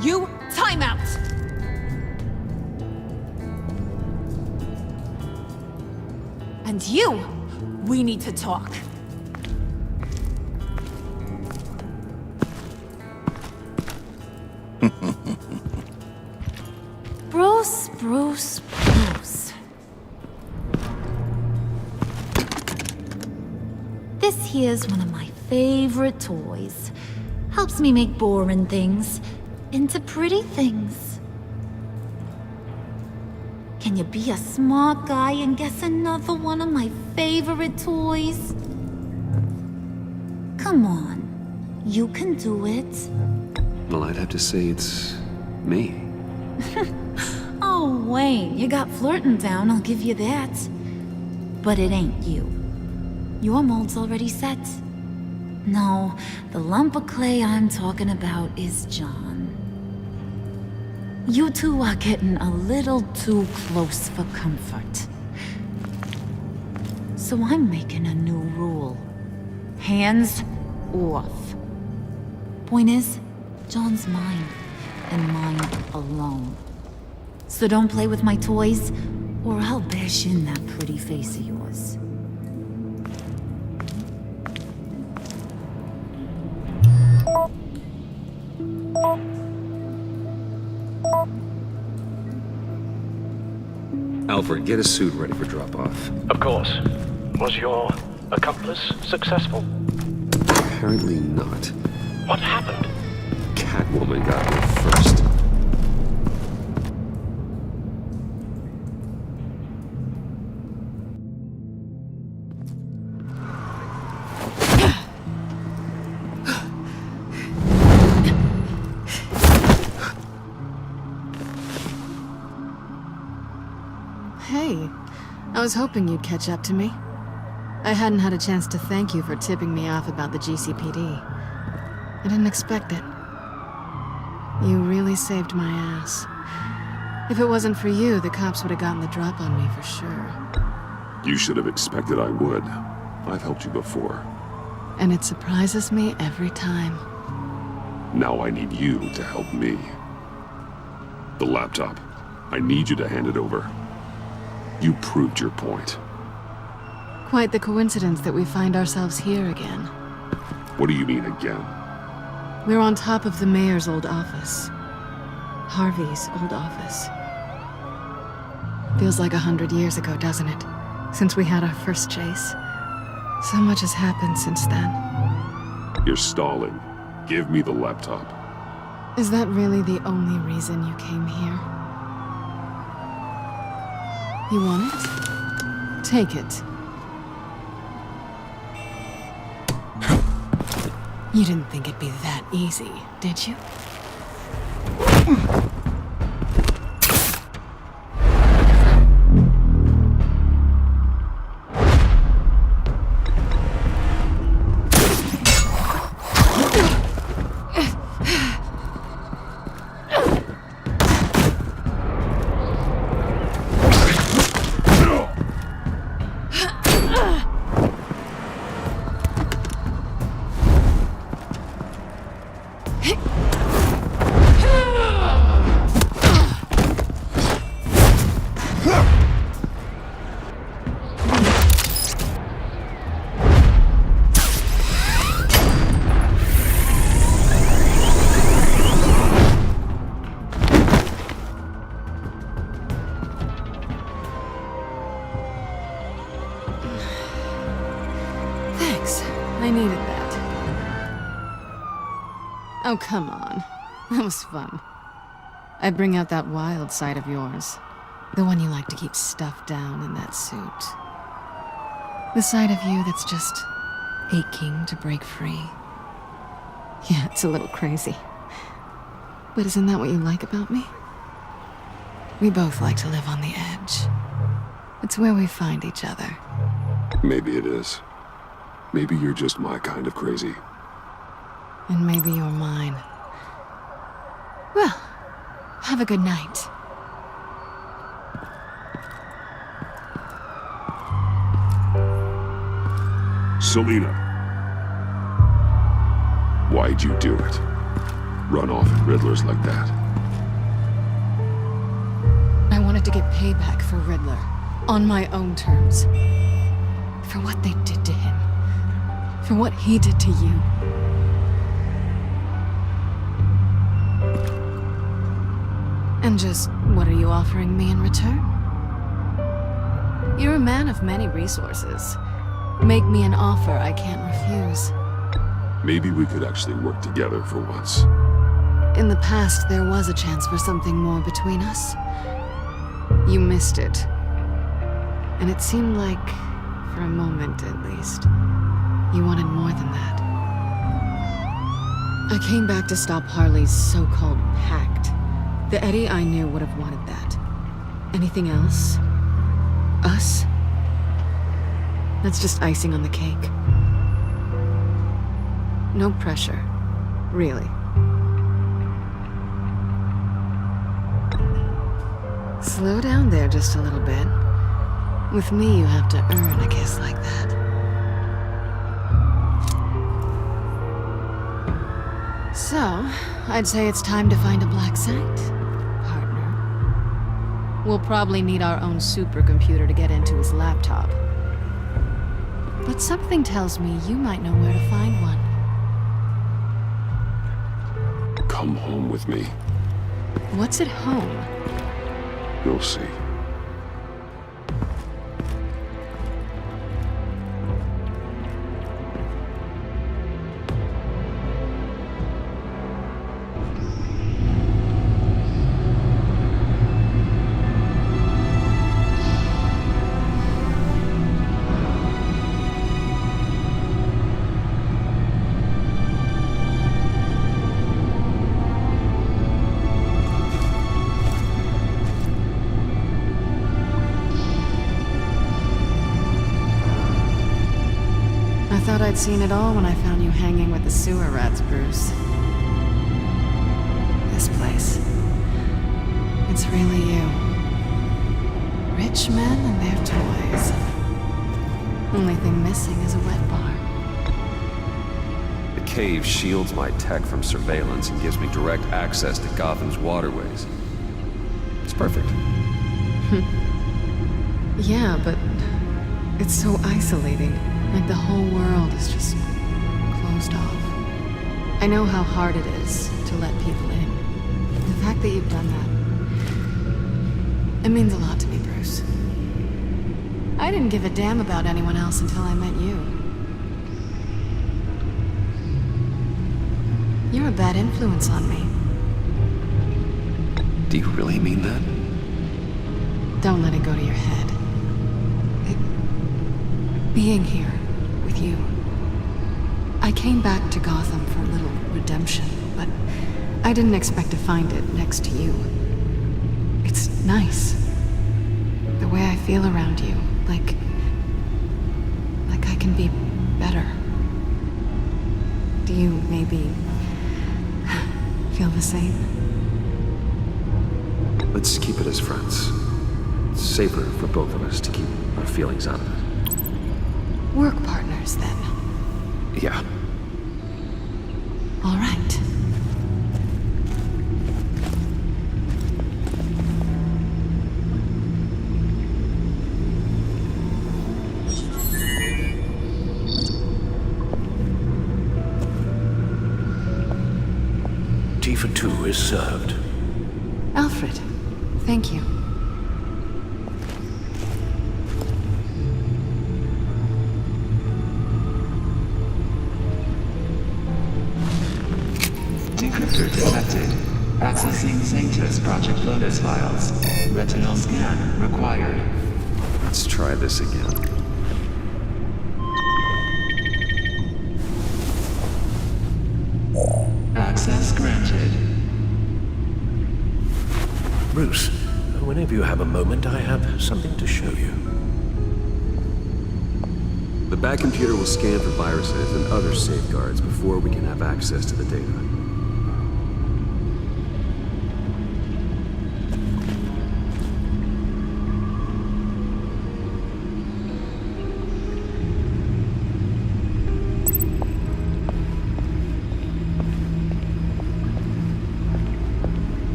You, time out! And you, we need to talk. Bruce. This here's one of my favorite toys. Helps me make boring things into pretty things. Can you be a smart guy and guess another one of my favorite toys? Come on, you can do it. Well, I'd have to say it's me. Oh, Wayne, you got flirting down, I'll give you that. But it ain't you. Your mold's already set. No, the lump of clay I'm talking about is John. You two are getting a little too close for comfort. So I'm making a new rule. Hands off. Point is, John's mine, and mine alone. So don't play with my toys, or I'll bash in that pretty face of yours. Alfred, get a suit ready for drop-off. Of course. Was your accomplice successful? Apparently not. What happened? Catwoman got here first. Hey, I was hoping you'd catch up to me. I hadn't had a chance to thank you for tipping me off about the GCPD. I didn't expect it. You really saved my ass. If it wasn't for you, the cops would have gotten the drop on me for sure. You should have expected I would. I've helped you before. And it surprises me every time. Now I need you to help me. The laptop. I need you to hand it over. You proved your point. Quite the coincidence that we find ourselves here again. What do you mean again? We're on top of the mayor's old office. Harvey's old office. Feels like 100 years ago, doesn't it? Since we had our first chase. So much has happened since then. You're stalling. Give me the laptop. Is that really the only reason you came here? You want it? Take it. You didn't think it'd be that easy, did you? I needed that. Oh, come on. That was fun. I bring out that wild side of yours. The one you like to keep stuffed down in that suit. The side of you that's just aching to break free. Yeah, it's a little crazy. But isn't that what you like about me? We both like to live on the edge. It's where we find each other. Maybe it is. Maybe you're just my kind of crazy. And maybe you're mine. Well, have a good night. Selina. Why'd you do it? Run off at Riddlers like that? I wanted to get payback for Riddler. On my own terms. For what they did to him. For what he did to you. And just what are you offering me in return? You're a man of many resources. Make me an offer I can't refuse. Maybe we could actually work together for once. In the past, there was a chance for something more between us. You missed it. And it seemed like, for a moment at least, you wanted more than that. I came back to stop Harley's so-called pact. The Eddie I knew would have wanted that. Anything else? Us? That's just icing on the cake. No pressure. Really. Slow down there just a little bit. With me, you have to earn a kiss like that. So, I'd say it's time to find a black site, partner. We'll probably need our own supercomputer to get into his laptop. But something tells me you might know where to find one. Come home with me. What's at home? You'll see. I'd seen it all when I found you hanging with the sewer rats, Bruce. This place. It's really you. Rich men and their toys. Only thing missing is a wet bar. The cave shields my tech from surveillance and gives me direct access to Gotham's waterways. It's perfect. Yeah, but it's so isolating. Like the whole world is just closed off. I know how hard it is to let people in. The fact that you've done that, it means a lot to me, Bruce. I didn't give a damn about anyone else until I met you. You're a bad influence on me. Do you really mean that? Don't let it go to your head. Being here with you. I came back to Gotham for a little redemption, but I didn't expect to find it next to you. It's nice. The way I feel around you, like I can be better. Do you maybe feel the same? Let's keep it as friends. It's safer for both of us to keep our feelings out of it. Work partners, then. Yeah. All right. Tifa 2 is served. Alfred, thank you. Decryptor detected. Accessing Sanctus Project Lotus files. Retinal scan required. Let's try this again. Access granted. Bruce, whenever you have a moment, I have something to show you. The back computer will scan for viruses and other safeguards before we can have access to the data.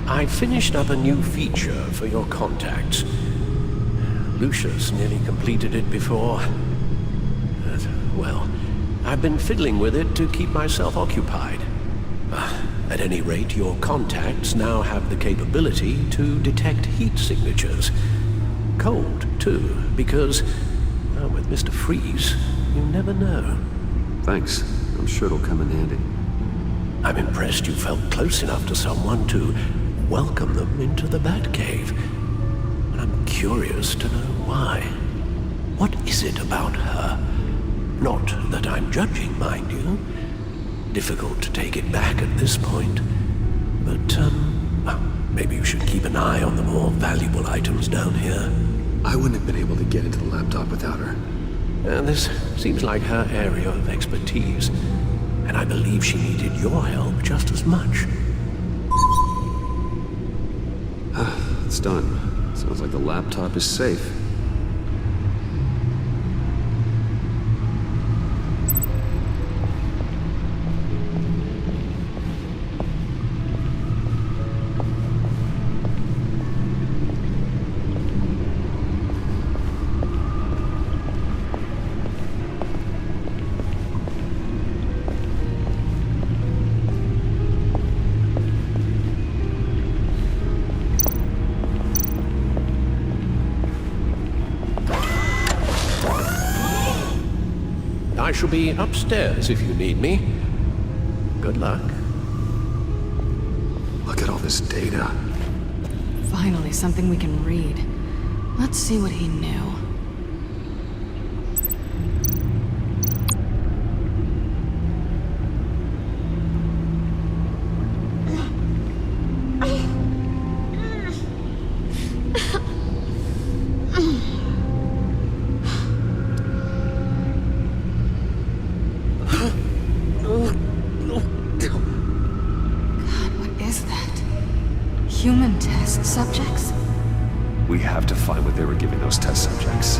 I finished up a new feature for your contacts. Lucius nearly completed it before. But, well, I've been fiddling with it to keep myself occupied. At any rate, your contacts now have the capability to detect heat signatures. Cold, too, because, well, with Mr. Freeze, you never know. Thanks. I'm sure it'll come in handy. I'm impressed you felt close enough to someone to welcome them into the Batcave. And I'm curious to know why. What is it about her? Not that I'm judging, mind you. Difficult to take it back at this point. But, well, maybe you should keep an eye on the more valuable items down here. I wouldn't have been able to get into the laptop without her. This seems like her area of expertise. And I believe she needed your help just as much. It's done. Sounds like the laptop is safe. I shall be upstairs if you need me. Good luck. Look at all this data. Finally, something we can read. Let's see what he knew. Human test subjects? We have to find what they were giving those test subjects.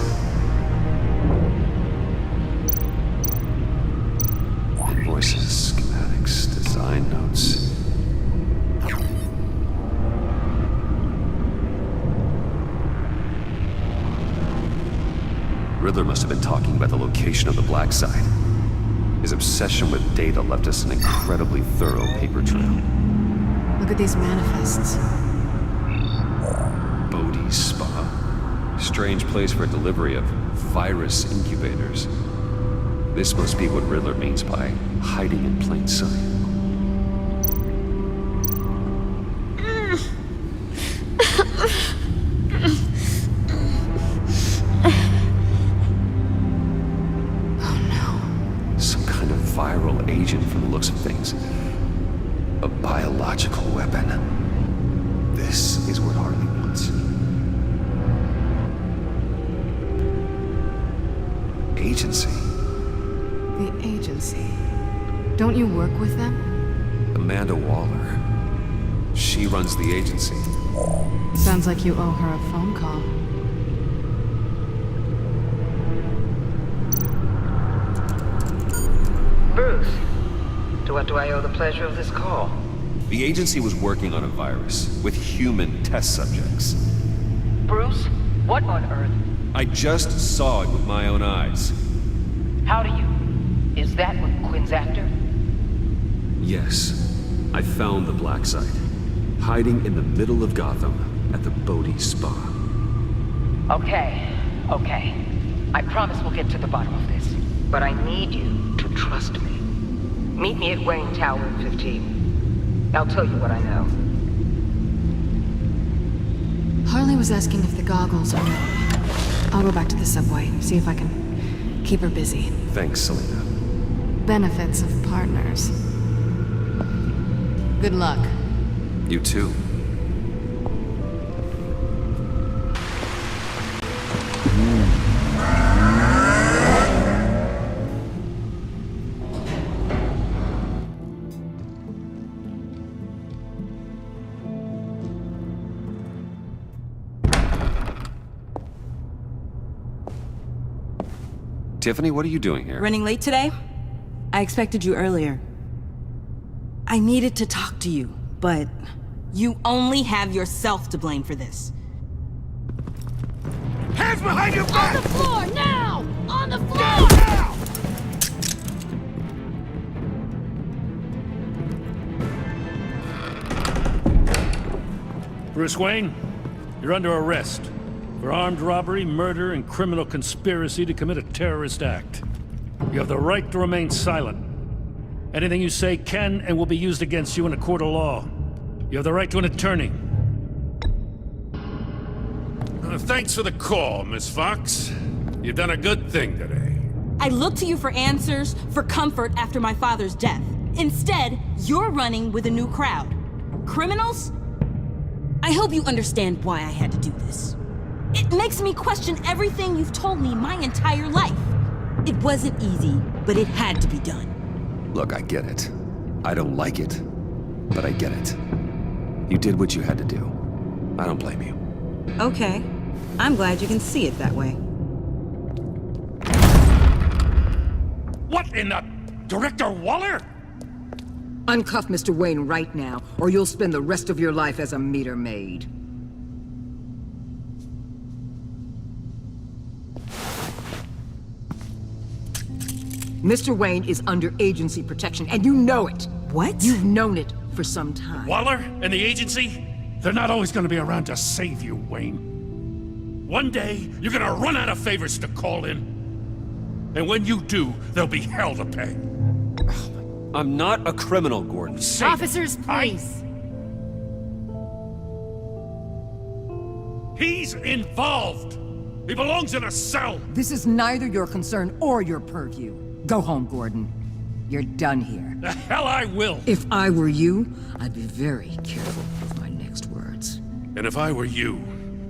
Invoices, schematics, design notes. Riddler must have been talking about the location of the Black Site. His obsession with data left us an incredibly thorough paper trail. Look at these manifests. Bodhi's Spa. Strange place for delivery of virus incubators. This must be what Riddler means by hiding in plain sight. Oh no. Some kind of viral agent from the looks of things. A biological weapon. This is what Harley wants. Agency. The agency. Don't you work with them? Amanda Waller. She runs the agency. Sounds like you owe her a phone call. Bruce, to what do I owe the pleasure of this call? The agency was working on a virus with human test subjects. Bruce, what on earth? I just saw it with my own eyes. How do you... Is that what Quinn's after? Yes, I found the black site, hiding in the middle of Gotham at the Bodhi Spa. Okay. I promise we'll get to the bottom of this. But I need you to trust me. Meet me at Wayne Tower in 15. I'll tell you what I know. Harley was asking if the goggles are known. I'll go back to the subway, see if I can keep her busy. Thanks, Selena. Benefits of partners. Good luck. You too. Tiffany, what are you doing here? Running late today? I expected you earlier. I needed to talk to you, but you only have yourself to blame for this. Hands behind your back! On the floor, now! On the floor! Now! Bruce Wayne, you're under arrest for armed robbery, murder, and criminal conspiracy to commit a terrorist act. You have the right to remain silent. Anything you say can and will be used against you in a court of law. You have the right to an attorney. Thanks for the call, Miss Fox. You've done a good thing today. I looked to you for answers, for comfort after my father's death. Instead, you're running with a new crowd. Criminals? I hope you understand why I had to do this. It makes me question everything you've told me my entire life. It wasn't easy, but it had to be done. Look, I get it. I don't like it, but I get it. You did what you had to do. I don't blame you. Okay. I'm glad you can see it that way. What in the... Director Waller? Uncuff Mr. Wayne right now, or you'll spend the rest of your life as a meter maid. Mr. Wayne is under agency protection, and you know it. What? You've known it for some time. Waller and the agency? They're not always gonna be around to save you, Wayne. One day, you're gonna run out of favors to call in. And when you do, there'll be hell to pay. I'm not a criminal, Gordon. Officers, please. He's involved. He belongs in a cell. This is neither your concern or your purview. Go home, Gordon. You're done here. The hell I will. If I were you, I'd be very careful with my next words. And if I were you,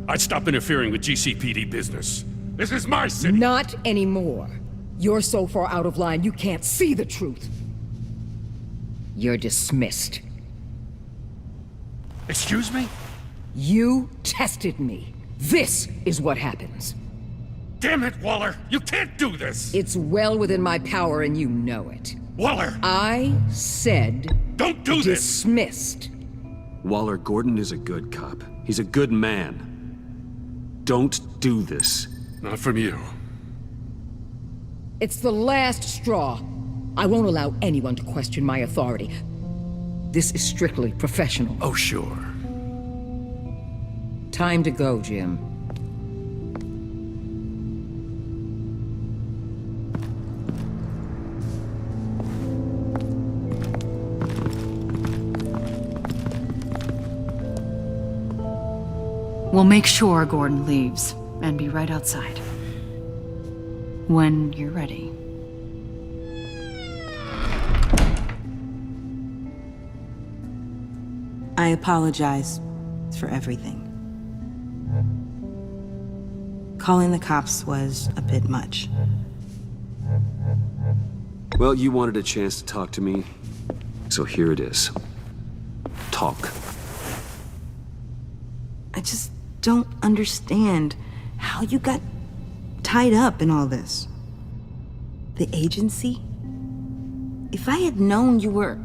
I'd stop interfering with GCPD business. This is my city. Not anymore. You're so far out of line, you can't see the truth. You're dismissed. Excuse me? You tested me. This is what happens. Damn it, Waller! You can't do this! It's well within my power and you know it. Waller! I said... Don't do this! Dismissed. Waller, Gordon is a good cop. He's a good man. Don't do this. Not from you. It's the last straw. I won't allow anyone to question my authority. This is strictly professional. Oh, sure. Time to go, Jim. We'll make sure Gordon leaves, and be right outside. When you're ready. I apologize for everything. Calling the cops was a bit much. Well, you wanted a chance to talk to me, so here it is. Talk. I just don't understand how you got tied up in all this. The agency? If I had known you were...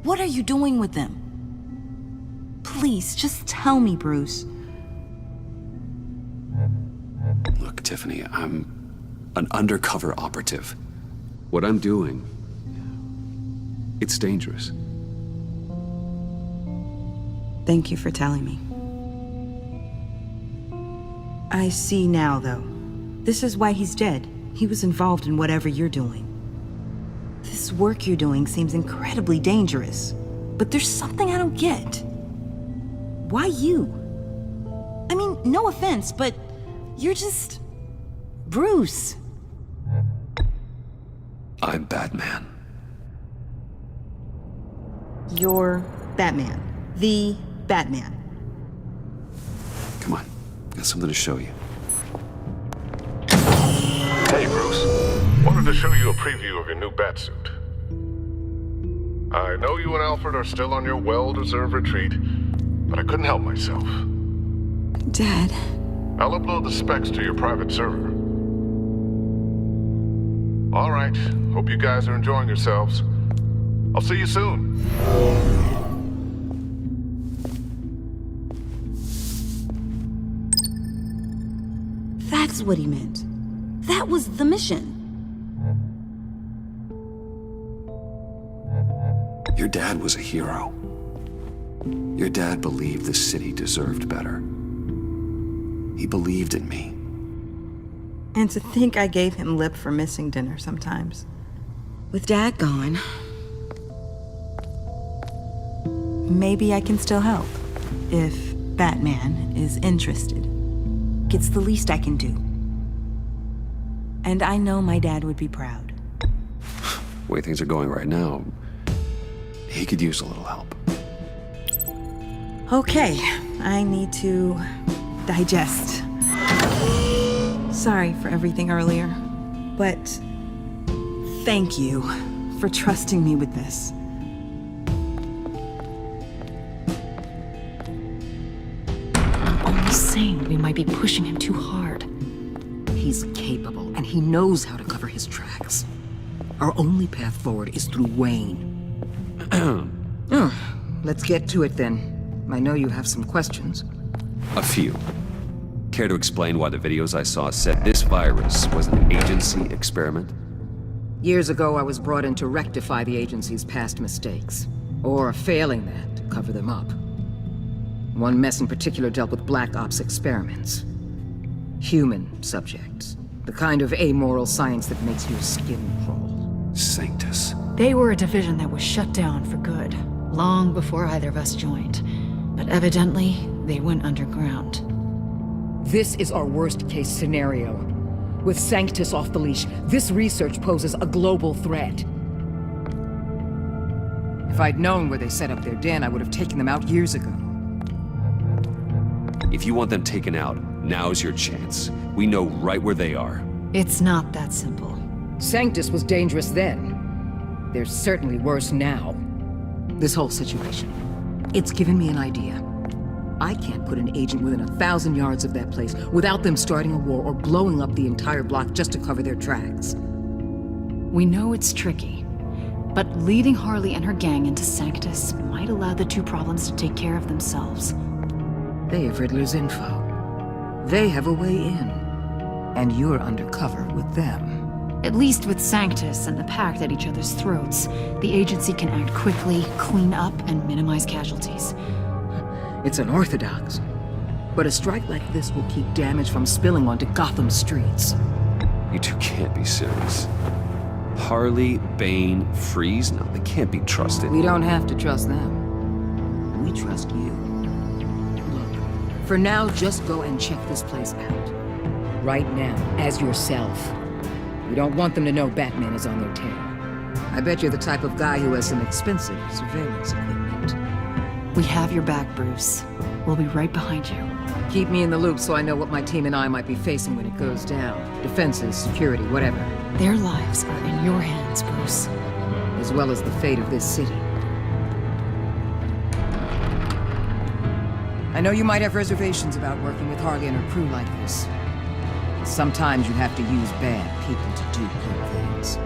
What are you doing with them? Please, just tell me, Bruce. Look, Tiffany, I'm An undercover operative. What I'm doing, it's dangerous. Thank you for telling me. I see now, though. This is why he's dead. He was involved in whatever you're doing. This work you're doing seems incredibly dangerous. But there's something I don't get. Why you? I mean, no offense, but you're just... Bruce. I'm Batman. You're Batman. The Batman. Come on, got something to show you. Hey, Bruce. Wanted to show you a preview of your new Batsuit. I know you and Alfred are still on your well-deserved retreat, but I couldn't help myself. Dad. I'll upload the specs to your private server. All right. Hope you guys are enjoying yourselves. I'll see you soon. That's what he meant. That was the mission. Your dad was a hero. Your dad believed the city deserved better. He believed in me. And to think I gave him lip for missing dinner sometimes. With Dad gone, maybe I can still help. If Batman is interested. It's the least I can do. And I know my dad would be proud. The way things are going right now, he could use a little help. Okay, I need to digest. Sorry for everything earlier, but thank you for trusting me with this. I'm only saying we might be pushing him too hard. He's capable, and he knows how to cover his tracks. Our only path forward is through Wayne. Let's get to it then. I know you have some questions. A few. Care to explain why the videos I saw said this virus was an agency experiment? Years ago, I was brought in to rectify the agency's past mistakes. Or, failing that, to cover them up. One mess in particular dealt with Black Ops experiments. Human subjects. The kind of amoral science that makes your skin crawl. Sanctus. They were a division that was shut down for good, long before either of us joined. But evidently, they went underground. This is our worst-case scenario. With Sanctus off the leash, this research poses a global threat. If I'd known where they set up their den, I would have taken them out years ago. If you want them taken out, now's your chance. We know right where they are. It's not that simple. Sanctus was dangerous then. They're certainly worse now. This whole situation, it's given me an idea. I can't put an agent within 1,000 yards of that place without them starting a war or blowing up the entire block just to cover their tracks. We know it's tricky, but leading Harley and her gang into Sanctus might allow the two problems to take care of themselves. They have Riddler's info. They have a way in. And you're undercover with them. At least with Sanctus and the Pact at each other's throats, the agency can act quickly, clean up, and minimize casualties. It's unorthodox. But a strike like this will keep damage from spilling onto Gotham streets. You two can't be serious. Harley, Bane, Freeze? No, they can't be trusted. We don't have to trust them. We trust you. Look, for now, just go and check this place out. Right now, as yourself. We don't want them to know Batman is on their tail. I bet you're the type of guy who has some expensive surveillance equipment. We have your back, Bruce. We'll be right behind you. Keep me in the loop so I know what my team and I might be facing when it goes down. Defenses, security, whatever. Their lives are in your hands, Bruce. As well as the fate of this city. I know you might have reservations about working with Harley and her crew like this. Sometimes you have to use bad people to do good things.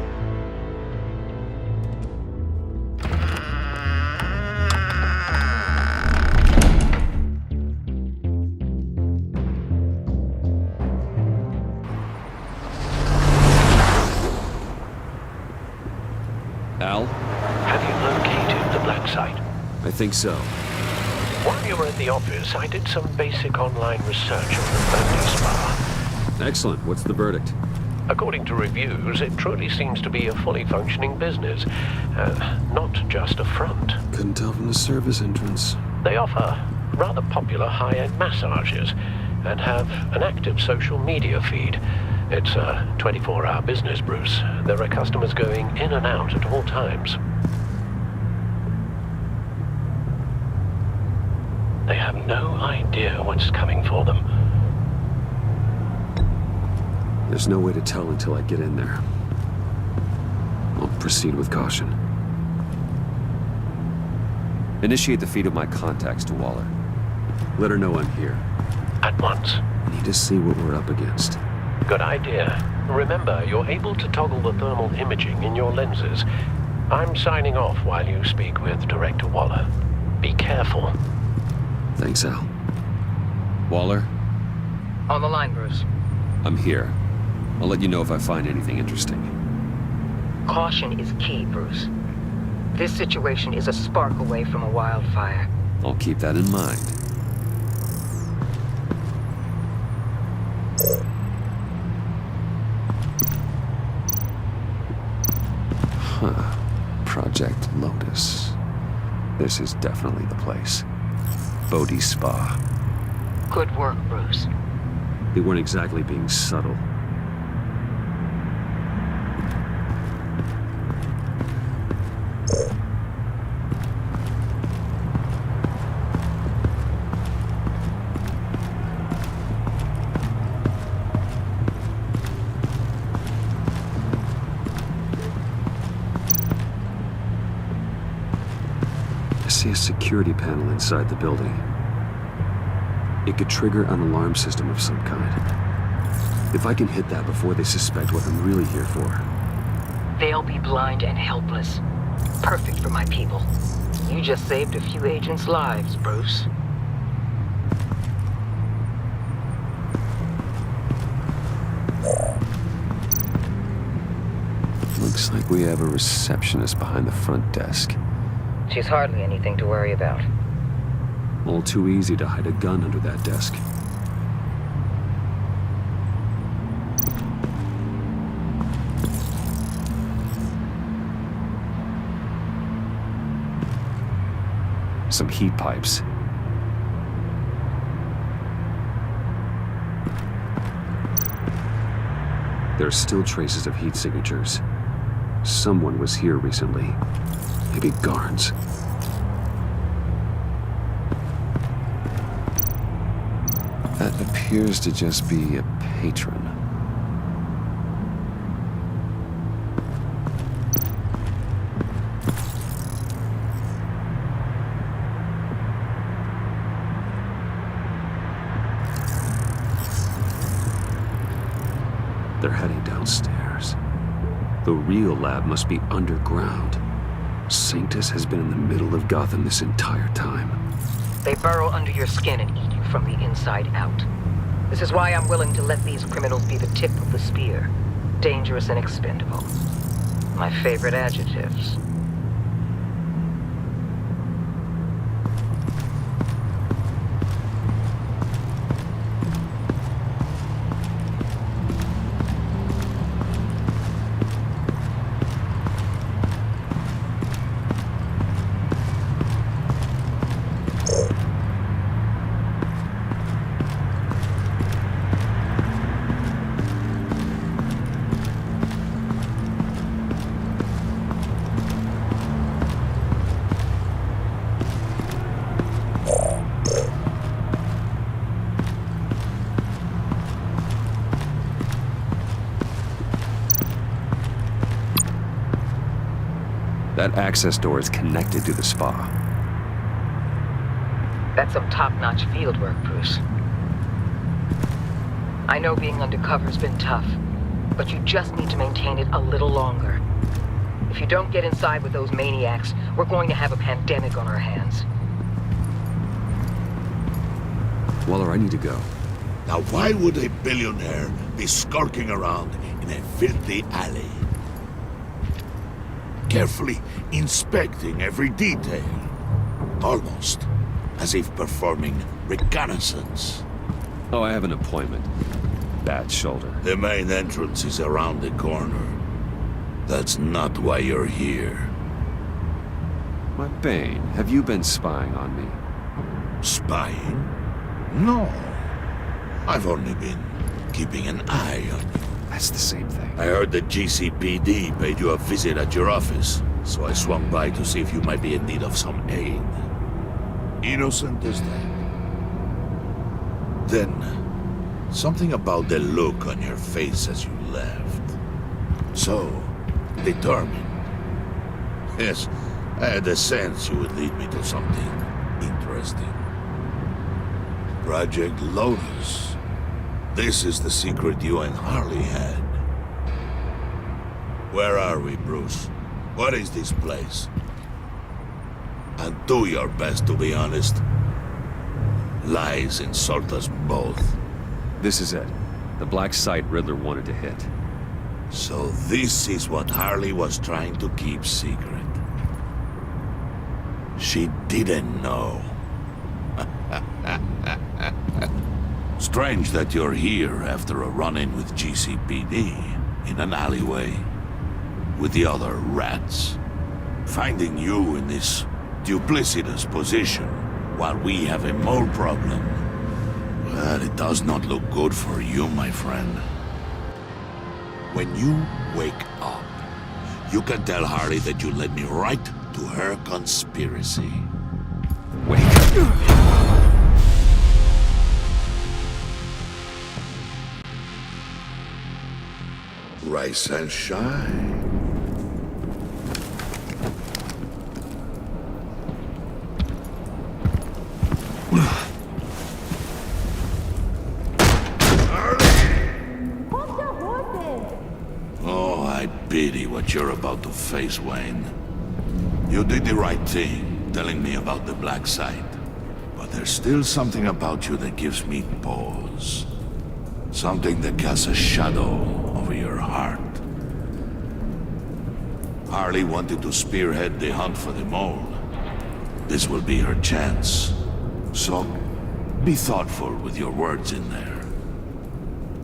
Al? Have you located the black site? I think so. While you were in the office, I did some basic online research on the Bodhi Spa. Excellent. What's the verdict? According to reviews, it truly seems to be a fully functioning business, not just a front. Couldn't tell from the service entrance. They offer rather popular high-end massages and have an active social media feed. It's a 24-hour business, Bruce. There are customers going in and out at all times. They have no idea what's coming for them. There's no way to tell until I get in there. I'll proceed with caution. Initiate the feed of my contacts to Waller. Let her know I'm here. At once. I need to see what we're up against. Good idea. Remember, you're able to toggle the thermal imaging in your lenses. I'm signing off while you speak with Director Waller. Be careful. Thanks, Al. Waller? On the line, Bruce. I'm here. I'll let you know if I find anything interesting. Caution is key, Bruce. This situation is a spark away from a wildfire. I'll keep that in mind. Huh. Project Lotus. This is definitely the place. Bodhi Spa. Good work, Bruce. They weren't exactly being subtle. I see a security panel inside the building. It could trigger an alarm system of some kind. If I can hit that before they suspect what I'm really here for. They'll be blind and helpless. Perfect for my people. You just saved a few agents' lives, Bruce. Looks like we have a receptionist behind the front desk. She's hardly anything to worry about. All too easy to hide a gun under that desk. Some heat pipes. There are still traces of heat signatures. Someone was here recently. Maybe guards. That appears to just be a patron. They're heading downstairs. The real lab must be underground. Sanctus has been in the middle of Gotham this entire time. They burrow under your skin and eat you from the inside out. This is why I'm willing to let these criminals be the tip of the spear. Dangerous and expendable. My favorite adjectives. That access door is connected to the spa. That's some top-notch fieldwork, Bruce. I know being undercover's been tough, but you just need to maintain it a little longer. If you don't get inside with those maniacs, we're going to have a pandemic on our hands. Waller, I need to go. Now why would a billionaire be skulking around in a filthy alley? carefully inspecting every detail. Almost as if performing reconnaissance. Oh, I have an appointment. Bad shoulder. The main entrance is around the corner. That's not why you're here. My Bane, have you been spying on me? Spying? No. I've only been keeping an eye on you. That's the same thing. I heard the GCPD paid you a visit at your office, so I swung by to see if you might be in need of some aid. Innocent as that. Then, something about the look on your face as you left. So, determined. Yes, I had a sense you would lead me to something interesting. Project Lotus. This is the secret you and Harley had. Where are we, Bruce? What is this place? And do your best to be honest. Lies insult us both. This is it. The black site Riddler wanted to hit. So this is what Harley was trying to keep secret. She didn't know. Strange that you're here after a run-in with GCPD in an alleyway with the other rats. Finding you in this duplicitous position while we have a mole problem. Well, it does not look good for you, my friend. When you wake up, you can tell Harley that you led me right to her conspiracy. Wait. Rise and shine. Oh, I pity what you're about to face, Wayne. You did the right thing, telling me about the black site. But there's still something about you that gives me pause. Something that casts a shadow over your heart. Harley wanted to spearhead the hunt for the mole. This will be her chance. So, be thoughtful with your words in there.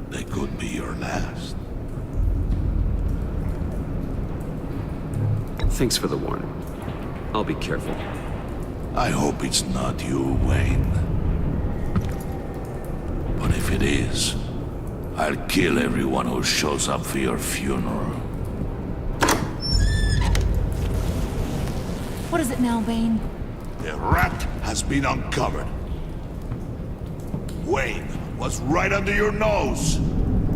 They could be your last. Thanks for the warning. I'll be careful. I hope it's not you, Wayne. But if it is, I'll kill everyone who shows up for your funeral. What is it now, Bane? The rat has been uncovered. Wayne was right under your nose.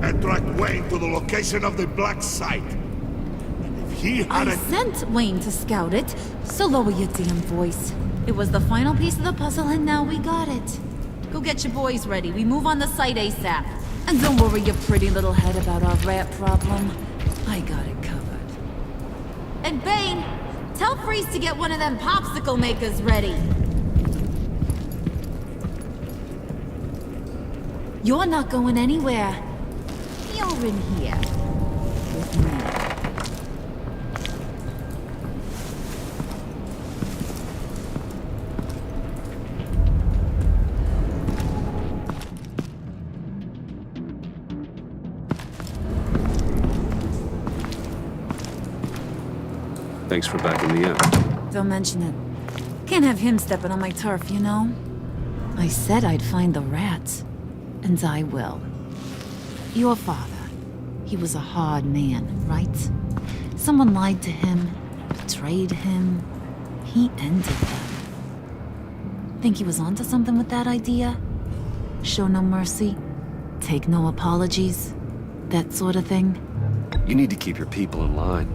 And tracked Wayne to the location of the black site. And if he I hadn't... sent Wayne to scout it, so lower your damn voice. It was the final piece of the puzzle and now we got it. Go get your boys ready. We move on the site ASAP. And don't worry your pretty little head about our rat problem. I got it covered. And Bane, tell Freeze to get one of them popsicle makers ready. You're not going anywhere. You're in here. With me. Thanks for backing me up. Don't mention it. Can't have him stepping on my turf, you know? I said I'd find the rats. And I will. Your father. He was a hard man, right? Someone lied to him, betrayed him. He ended them. Think he was onto something with that idea? Show no mercy? Take no apologies? That sort of thing? You need to keep your people in line.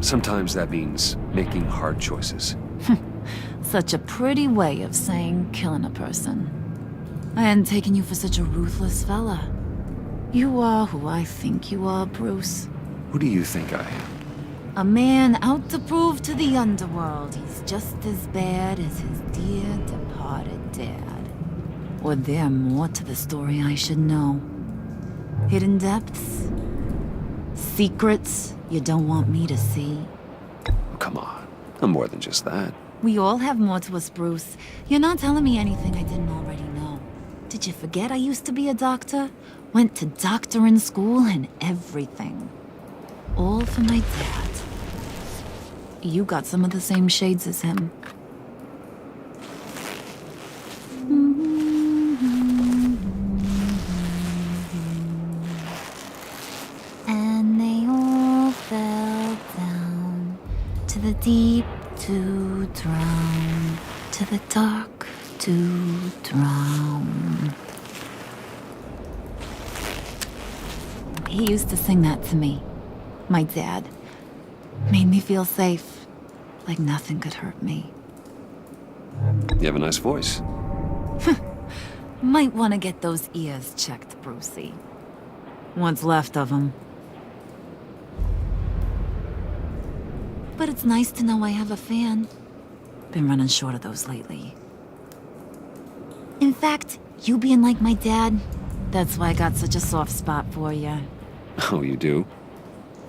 Sometimes that means making hard choices. Such a pretty way of saying killing a person. I hadn't taken you for such a ruthless fella. You are who I think you are, Bruce. Who do you think I am? A man out to prove to the underworld he's just as bad as his dear departed dad. Or there more to the story I should know. Hidden depths? Secrets you don't want me to see? come on. I'm more than just that. We all have more to us, Bruce. You're not telling me anything I didn't already know. Did you forget I used to be a doctor? Went to doctoring school and everything. All for my dad. You got some of the same shades as him. And they all fell down to the deep to drown, to the dark to drown. He used to sing that to me. My dad. Made me feel safe, like nothing could hurt me. You have a nice voice. Might want to get those ears checked, Brucey. What's left of them. But it's nice to know I have a fan. Been running short of those lately. In fact, you being like my dad, that's why I got such a soft spot for you. Oh, you do?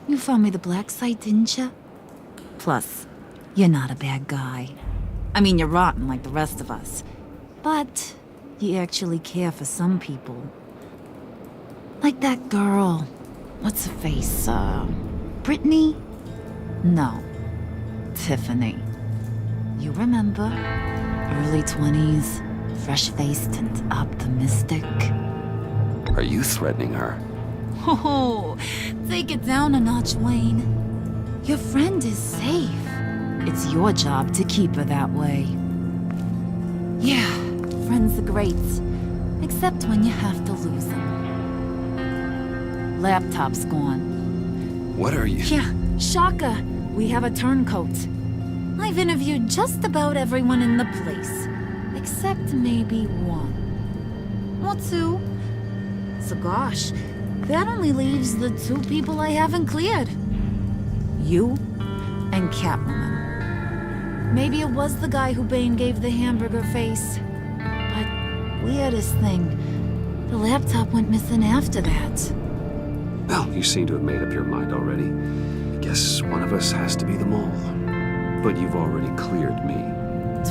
You found me the black site, didn't you? Plus, you're not a bad guy. I mean, you're rotten like the rest of us. But you actually care for some people. Like that girl. What's her face? Brittany? No. Tiffany. You remember? Early 20s, fresh-faced and optimistic. Are you threatening her? Oh, take it down a notch, Wayne. Your friend is safe. It's your job to keep her that way. Yeah, friends are great. Except when you have to lose them. Laptop's gone. What are you? Yeah, shocker. We have a turncoat. I've interviewed just about everyone in the place. Except maybe one. Or two. So gosh, that only leaves the two people I haven't cleared. You and Catwoman. Maybe it was the guy who Bane gave the hamburger face. But weirdest thing, the laptop went missing after that. Well, you seem to have made up your mind already. Guess one of us has to be the mole. But you've already cleared me.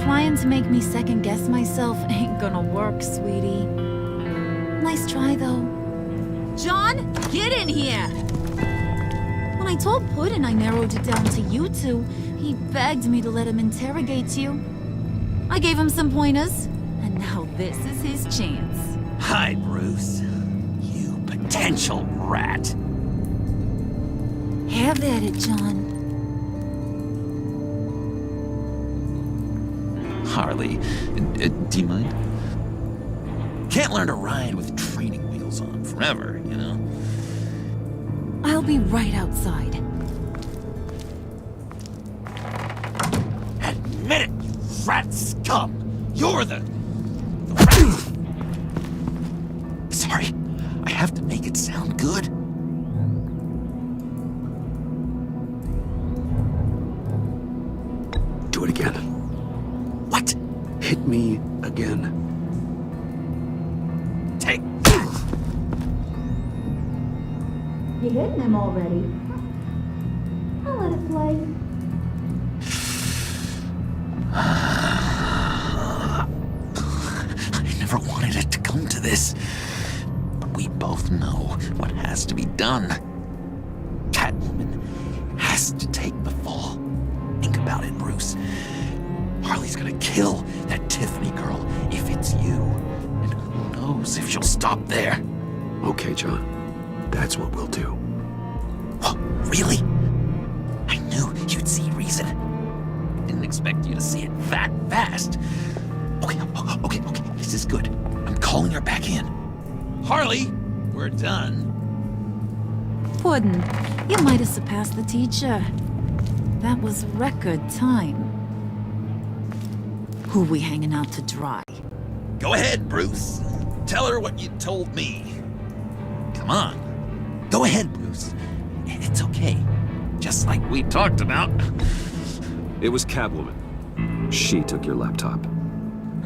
Trying to make me second-guess myself ain't gonna work, sweetie. Nice try, though. John, get in here! When I told Puddin' I narrowed it down to you two, he begged me to let him interrogate you. I gave him some pointers, and now this is his chance. Hi, Bruce. You potential rat. Have at it, John. Harley, do you mind? Can't learn to ride with training wheels on forever, you know? I'll be right outside. Admit it, you rat scum! You're the rat! Sorry, I have to make it sound good. Do it again. What? Hit me again. Take. You hitting him already? I'll let it play. I never wanted it to come to this. But we both know what has to be done. Catwoman has to take the fall. Think about it, Bruce. Harley's gonna kill that Tiffany girl if it's you. And who knows if she'll stop there. Okay, John. That's what we'll do. Oh, really? I knew you'd see reason. Didn't expect you to see it that fast. Okay. This is good. I'm calling her back in. Harley, we're done. Puddin', you might have surpassed the teacher. That was record time. Who we hanging out to dry? Go ahead, Bruce. Tell her what you told me. Come on. Go ahead, Bruce. It's okay. Just like we talked about. It was Catwoman. She took your laptop.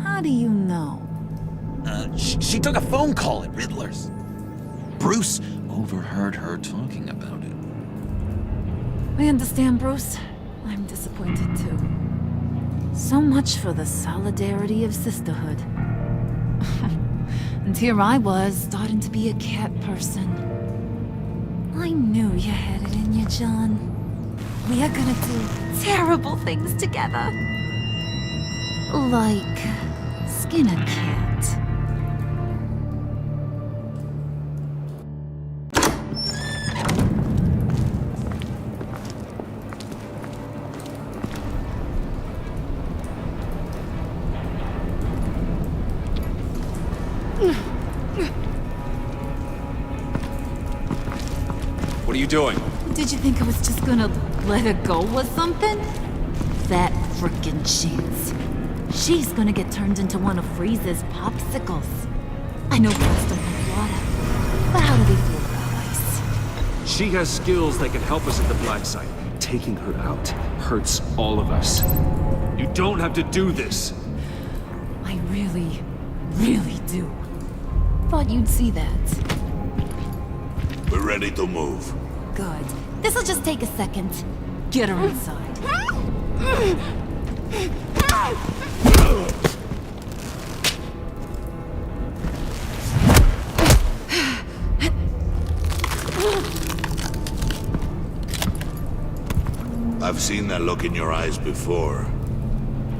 How do you know? She took a phone call at Riddler's. Bruce overheard her talking about it. I understand, Bruce. I'm disappointed too. So much for the solidarity of sisterhood. And here I was, starting to be a cat person. I knew you had it in you, John. We are gonna do terrible things together. Like skin a cat. What are you doing? Did you think I was just gonna let her go or something? That frickin' chance. She's gonna get turned into one of Freeze's popsicles. I know cats don't like water, but how do they feel about ice? She has skills that can help us at the black site. Taking her out hurts all of us. You don't have to do this. I really, really do. Thought you'd see that. We're ready to move. Good. This'll just take a second. Get her inside. I've seen that look in your eyes before.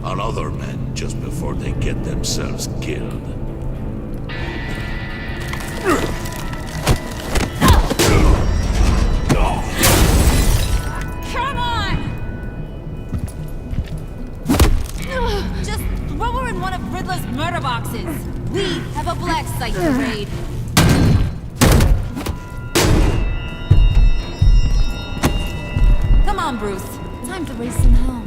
On other men just before they get themselves killed. Come on! Just throw her in one of Riddler's murder boxes. We have a black site to raid. Come on, Bruce. Time to raise some hell.